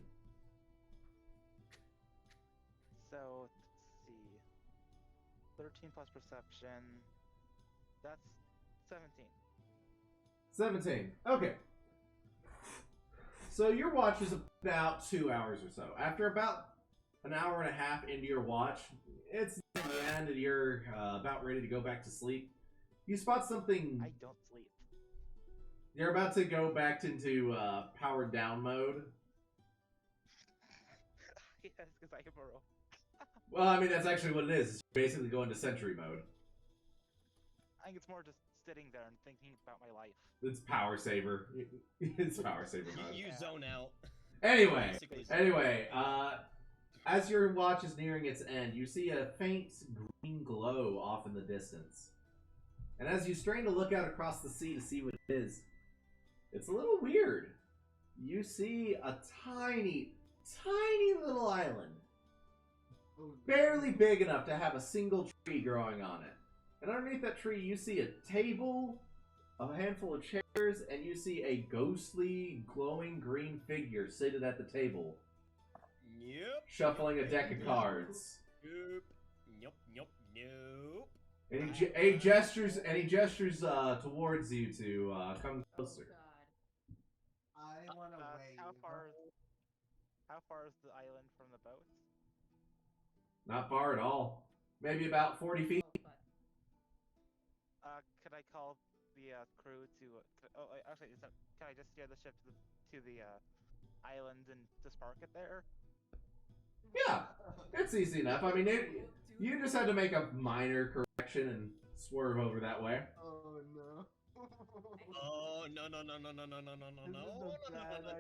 So, let's see. 13 plus perception. That's 17. 17. Okay. So your watch is about 2 hours or so. After about an hour and a half into your watch, it's the end and you're about ready to go back to sleep. You spot something. I don't sleep. You're about to go back into powered down mode. Yes, because I am a rogue. Well, I mean, that's actually what it is. It's basically going to sentry mode. I think it's more just sitting there and thinking about my life. It's power saver. It's power saver mode. You zone out. Anyway, Basically. as your watch is nearing its end, you see a faint green glow off in the distance. And as you strain to look out across the sea to see what it is, it's a little weird. You see a tiny, tiny little island. Barely big enough to have a single tree growing on it. And underneath that tree, you see a table, a handful of chairs, and you see a ghostly, glowing green figure seated at the table, Yep. shuffling a deck of cards. Nope. Nope. Nope. Nope. And he gestures towards you to come closer. God. I want to wave. How far is the island from the boat? Not far at all. Maybe about 40 feet. Could I call the crew to? Actually, can I just steer the ship to the island and just park it there? Yeah, it's easy enough. I mean, you just had to make a minor correction and swerve over that way. Oh no. Oh no no no no no no no no no no.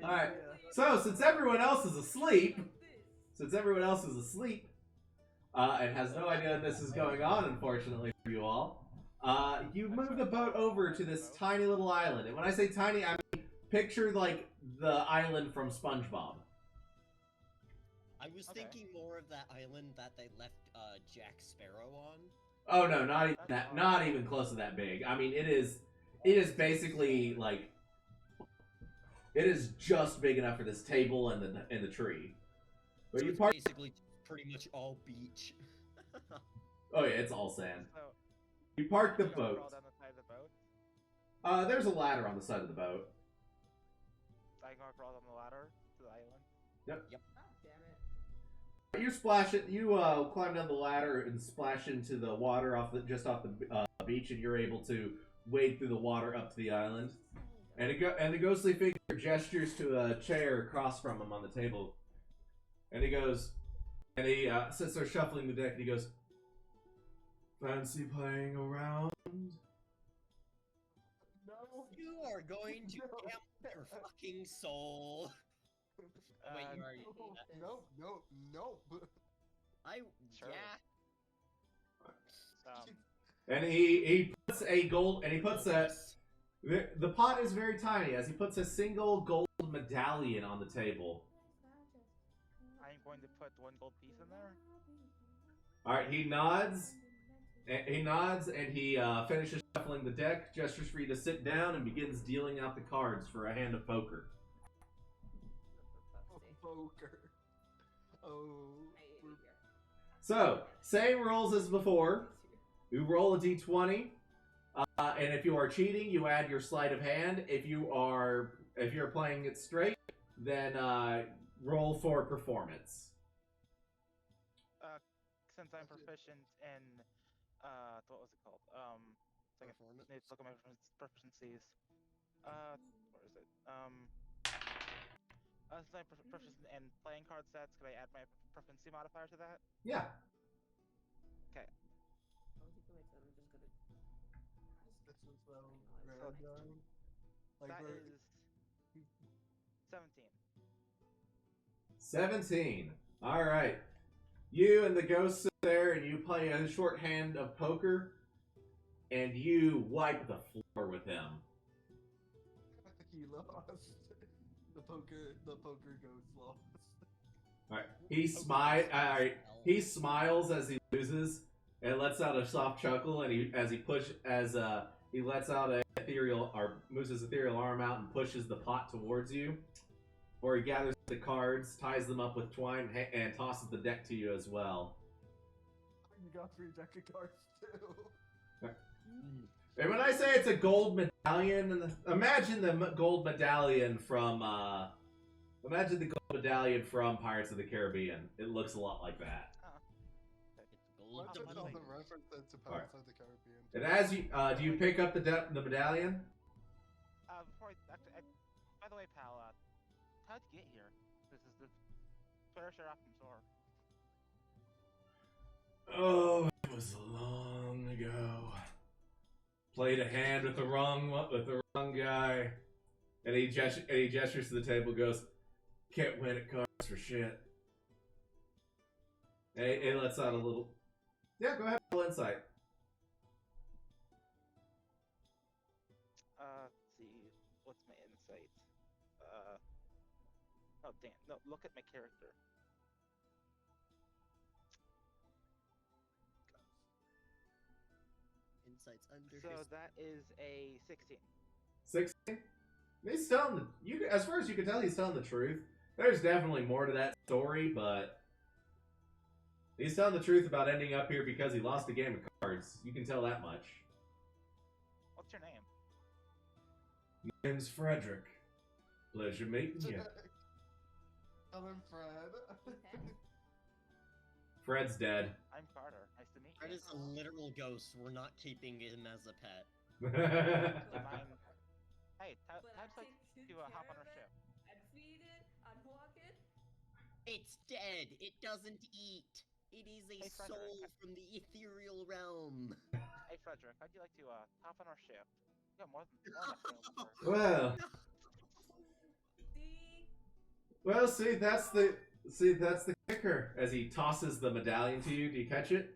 All right. So since everyone else is asleep, and has no idea that this is going on, unfortunately for you all, you move the boat over to this tiny little island. And when I say tiny, I mean picture like the island from SpongeBob. I was thinking more of that island that they left Jack Sparrow on. Oh no, not even that. Not even close to that big. I mean, it is basically like it is just big enough for this table and the tree. But So you it's park. basically pretty much all beach. Oh yeah, it's all sand. So, You park the I'm gonna boat. crawl down the side of the boat. There's a ladder on the side of the boat. I'm gonna crawl down the ladder to the island. Yep. God damn it. You splash it. You climb down the ladder and splash into the water just off the beach, and you're able to wade through the water up to the island. And the ghostly figure gestures to a chair across from him on the table, and he goes, and he sits there shuffling the deck, and he goes, "Fancy playing around?" No. You are going to gamble your fucking soul. Wait, you Uh, already hate did that. this. No. I Sure. yeah. And he puts a gold, and he puts a Yes. the pot is very tiny as he puts a single gold medallion on the table. I'm going to put 1 gold piece in there. All right, he nods. He nods and he finishes shuffling the deck, gestures for you to sit down, and begins dealing out the cards for a hand of poker. Poker. Oh. I hate it here. So, same rules as before. You roll a d20, and if you are cheating, you add your sleight of hand. If you're playing it straight, then roll for performance. Since I'm proficient in what was it called? Second, Performance? need to look at my proficiencies. Where is it? Since I'm proficient in playing card sets, could I add my proficiency modifier to that? Yeah. Okay. I'm just gonna. This is so I know, it's random. Like That we're is 17. 17. All right. You and the ghost sit there, and you play a short hand of poker, and you wipe the floor with him. he lost. The poker ghost lost. All right. He smiles as he loses, and lets out a soft chuckle. And he lets out moves his ethereal arm out and pushes the pot towards you. Or he gathers the cards, ties them up with twine, and tosses the deck to you as well. You got 3 deck of cards too. And when I say it's a gold medallion, imagine the gold medallion from Pirates of the Caribbean. It looks a lot like that. Gold What's it medallion. called? The reference to Pirates of the Caribbean. And as you do you pick up the medallion? Before by the way, pal, how'd you get here? This is the Twitter share off from Zor. Oh, it was long ago. Played a hand with the wrong guy, and he gestures to the table. Goes, can't win at cards for shit. And he lets out a little. Yeah, go ahead. Roll insight. Let's see. What's my insight? Oh damn! No, look at my character. Insights under So his... that is a 16. 16. He's telling as far as you can tell, he's telling the truth. There's definitely more to that story, but he's telling the truth about ending up here because he lost a game of cards. You can tell that much. What's your name? Name's Frederick. Pleasure meeting you. Tell him Fred. Fred's dead. I'm Carter. Nice to meet Fred you. is a literal ghost. We're not keeping him as a pet. Hey, how'd But you I like take to good hop on care our of ship? it. I'd feed it. I'd walk it. It's dead. It doesn't eat. It is a Hey, Frederick. soul from the ethereal realm. Hey, Frederick, how'd you like to hop on our ship? We got more than enough room for. Well, see, that's the kicker. As he tosses the medallion to you, do you catch it?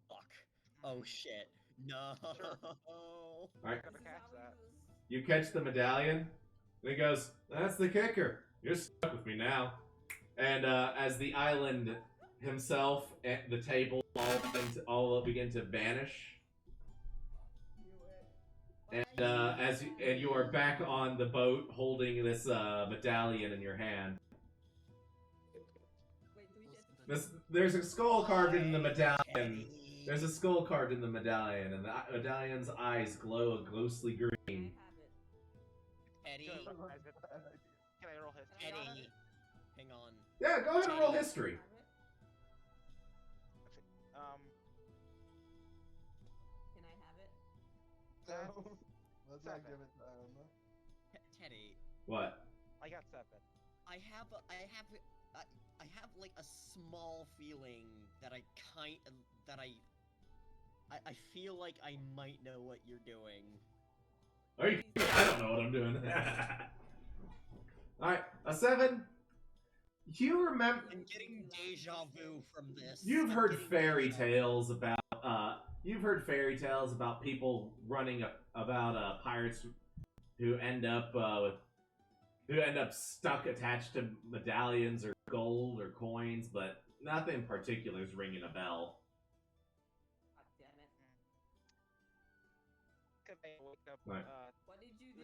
Fuck. Oh shit. No. Sure. All right, Gotta catch that. you catch the medallion, and he goes, "That's the kicker. You're stuck with me now." And as the island himself and the table all begin to vanish, and you are back on the boat holding this medallion in your hand. Wait, do we get There's a skull carved in the medallion. Teddy. There's a skull carved in the medallion, and the medallion's eyes glow a ghostly green. I have it. Eddie. Can I roll history on Eddie. it? Hang on. Yeah, go ahead and roll history. Can I have it? No. Let's not 7. give it to him. Teddy. What? I got 7. I have like a small feeling that I feel like I might know what you're doing. Are you? I don't know what I'm doing. All right, a 7. You remember? I'm getting deja vu from this. You've I'm heard getting fairy deja vu. tales about you've heard fairy tales about people running about pirates who end up stuck attached to medallions or gold or coins, but nothing particular is ringing a bell. God damn it. Could I wake up? Right. What did you do?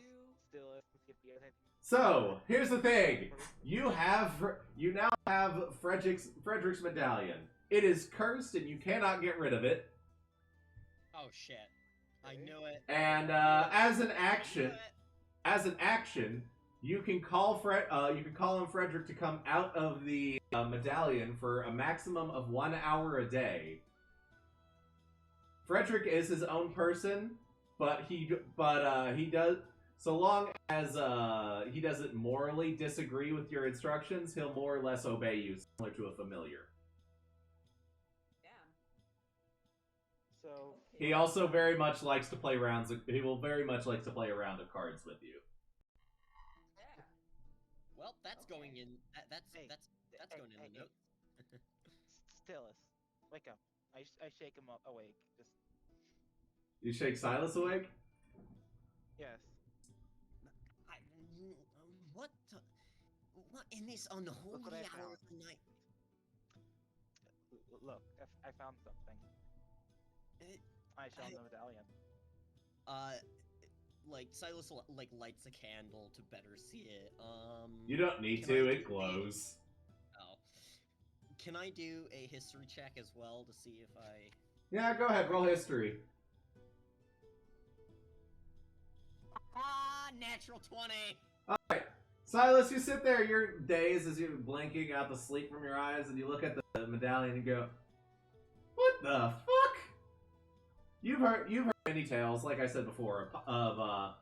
Still, see if he has anything. So here's the thing: you now have Frederick's medallion. It is cursed, and you cannot get rid of it. Oh shit! I knew it. And as an action, you can call on Frederick to come out of the medallion for a maximum of 1 hour a day. Frederick is his own person, but he does, so long as he doesn't morally disagree with your instructions, he'll more or less obey you, similar to a familiar. Damn. So He also very much likes to play rounds. He will very much like to play a round of cards with you. Yeah. Well, that's Okay. going in. That's Hey, going in the notes. Stillus, wake up. I shake him up awake. Just You shake Silas awake? yes. What? What in this unholy what I hour of found. the night? Look, I found something. I show him the medallion. Like Silas like lights a candle to better see it. You don't need Can I to. do It glows. Oh. Can I do a history check as well to see if I? Yeah, go ahead. Roll history. Natural 20. Alright. Silas, you sit there, you're dazed as you're blinking out the sleep from your eyes, and you look at the medallion and go, "What the fuck?" You've heard many tales, like I said before, of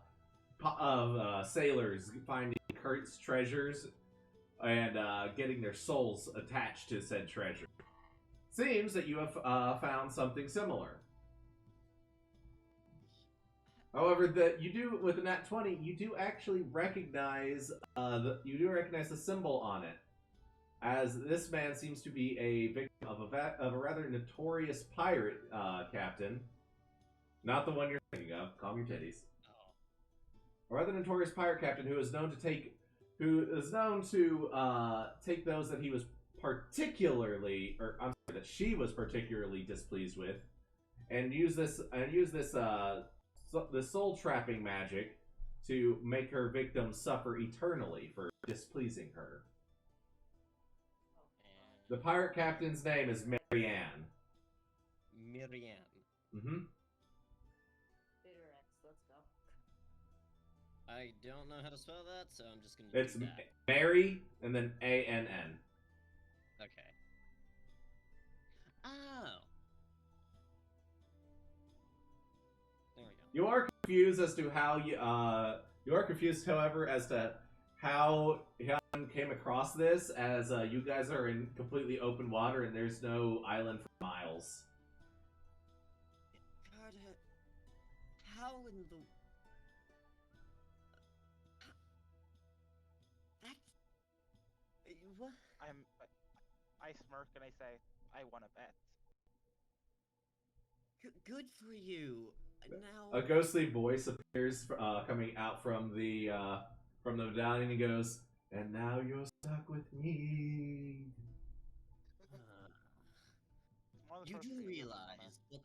sailors finding Kurt's treasures and getting their souls attached to said treasure. Seems that you have found something similar. However, you do with a nat 20, you do actually recognize the symbol on it, as this man seems to be a victim of a rather notorious pirate captain, not the one you're thinking of. Calm your titties. Oh. A rather notorious pirate captain who is known to take those that he was particularly, or I'm sorry, that she was particularly displeased with, and use this the soul trapping magic to make her victim suffer eternally for displeasing her. The pirate captain's name is Marianne. Miriam. Mm-hmm. Bitter X, let's go. I don't know how to spell that, so I'm just gonna It's do that. Mary and then A-N-N. Okay. Oh. There we go. You are confused as to how you are confused, however, as to how Hyun came across this, as you guys are in completely open water and there's no island for miles. Carter, how in the... That's... What? I smirk and I say, I want to bet. Good for you. Now... A ghostly voice appears coming out from the medallion and goes, "And now you're stuck with me." You do realize what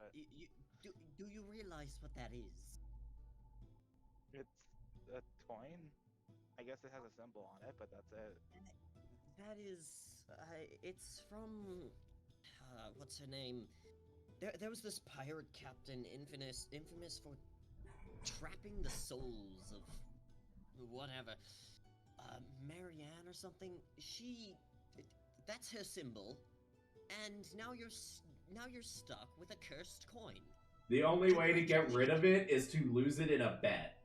do you realize what that is? It's a coin. I guess it has a symbol on it, but that's it. That is, it's from, what's her name? There was this pirate captain, infamous for trapping the souls of whatever, Marianne or something. That's her symbol, and now you're stuck with a cursed coin. The only way to get rid of it is to lose it in a bet.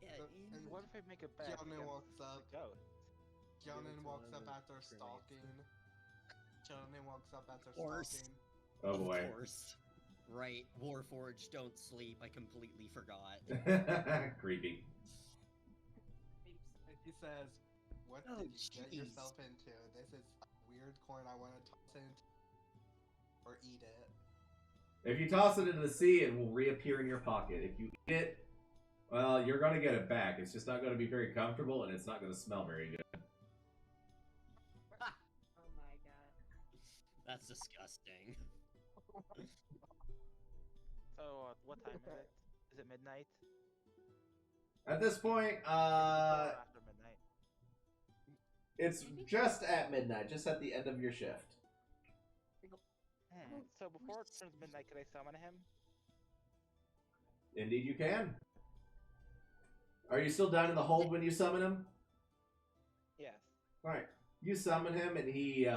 Yeah, And what if I make a bet? Kyonin walks up. Go. Kyonin walks up after stalking. Kyonin walks up after Horse. stalking. Oh boy. Of course. Right, Warforged don't sleep. I completely forgot. Creepy. He says, "What Oh, did you get jeez. yourself into? This is a weird coin. I want to toss it into or eat it." If you toss it into the sea, it will reappear in your pocket. If you eat it, well, you're going to get it back. It's just not going to be very comfortable, and it's not going to smell very good. Oh my god. That's disgusting. So, what time is it? Is it midnight? At this point, Or after midnight? it's just at midnight, just at the end of your shift. So before it turns midnight, could I summon him? Indeed, you can. Are you still down in the hold when you summon him? Yes. All right. You summon him, and he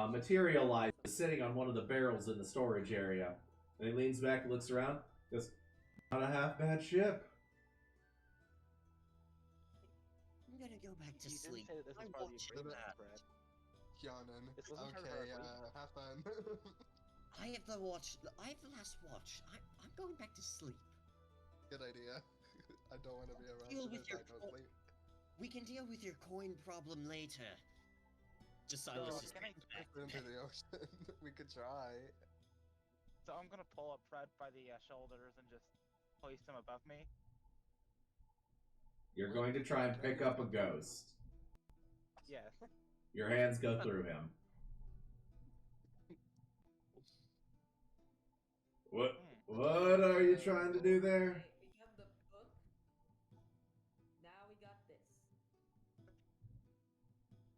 materializes sitting on one of the barrels in the storage area. And he leans back and looks around. Goes, "Not a half bad ship." I'm gonna go back to You didn't sleep. say that this I was part of the watched agreement, that. Brad. Yawning. This wasn't part of Okay, our agreement. have fun. I have the watch. I have the last watch. I'm going back to sleep. Good idea. I don't want to be around Deal for with this. your I don't co- sleep. We can deal with your coin problem later. Just So, Silas just can I Into the ocean. We could try. So I'm gonna pull up Fred by the shoulders and just hoist him above me. You're going to try and pick up a ghost. Yes. Your hands go through him. What are you trying to do there? Okay, we have the book. Now we got this.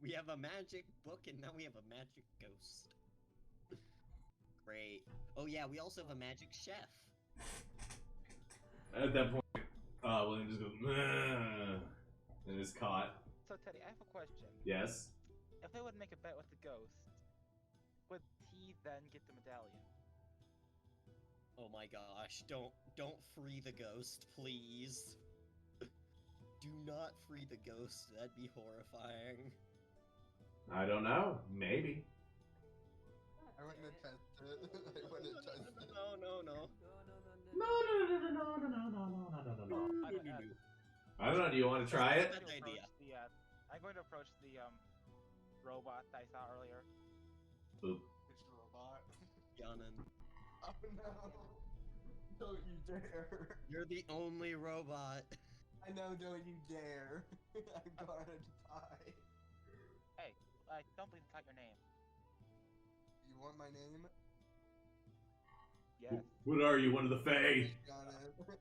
We have a magic book, and now we have a magic ghost. Great. Oh yeah, we also have a magic chef. At that point, William just goes, "Meh," and is caught. So Teddy, I have a question. Yes. If I would make a bet with the ghost, would he then get the medallion? Oh my gosh! Don't free the ghost, please. Do not free the ghost. That'd be horrifying. I don't know. Maybe. I wouldn't have tested it. I wouldn't have tested it. No. No, no, no, no, no, no, no, no, no, no. I don't know. Do you want to try it? Good idea. I'm going to approach the robot I saw earlier. Boop. Which robot? Yanan. Oh no! Don't you dare! You're the only robot. I know, don't you dare! I'm gonna die. Hey, don't believe it's not your name. You want my name? Yes. What are you, one of the Fae? Got it.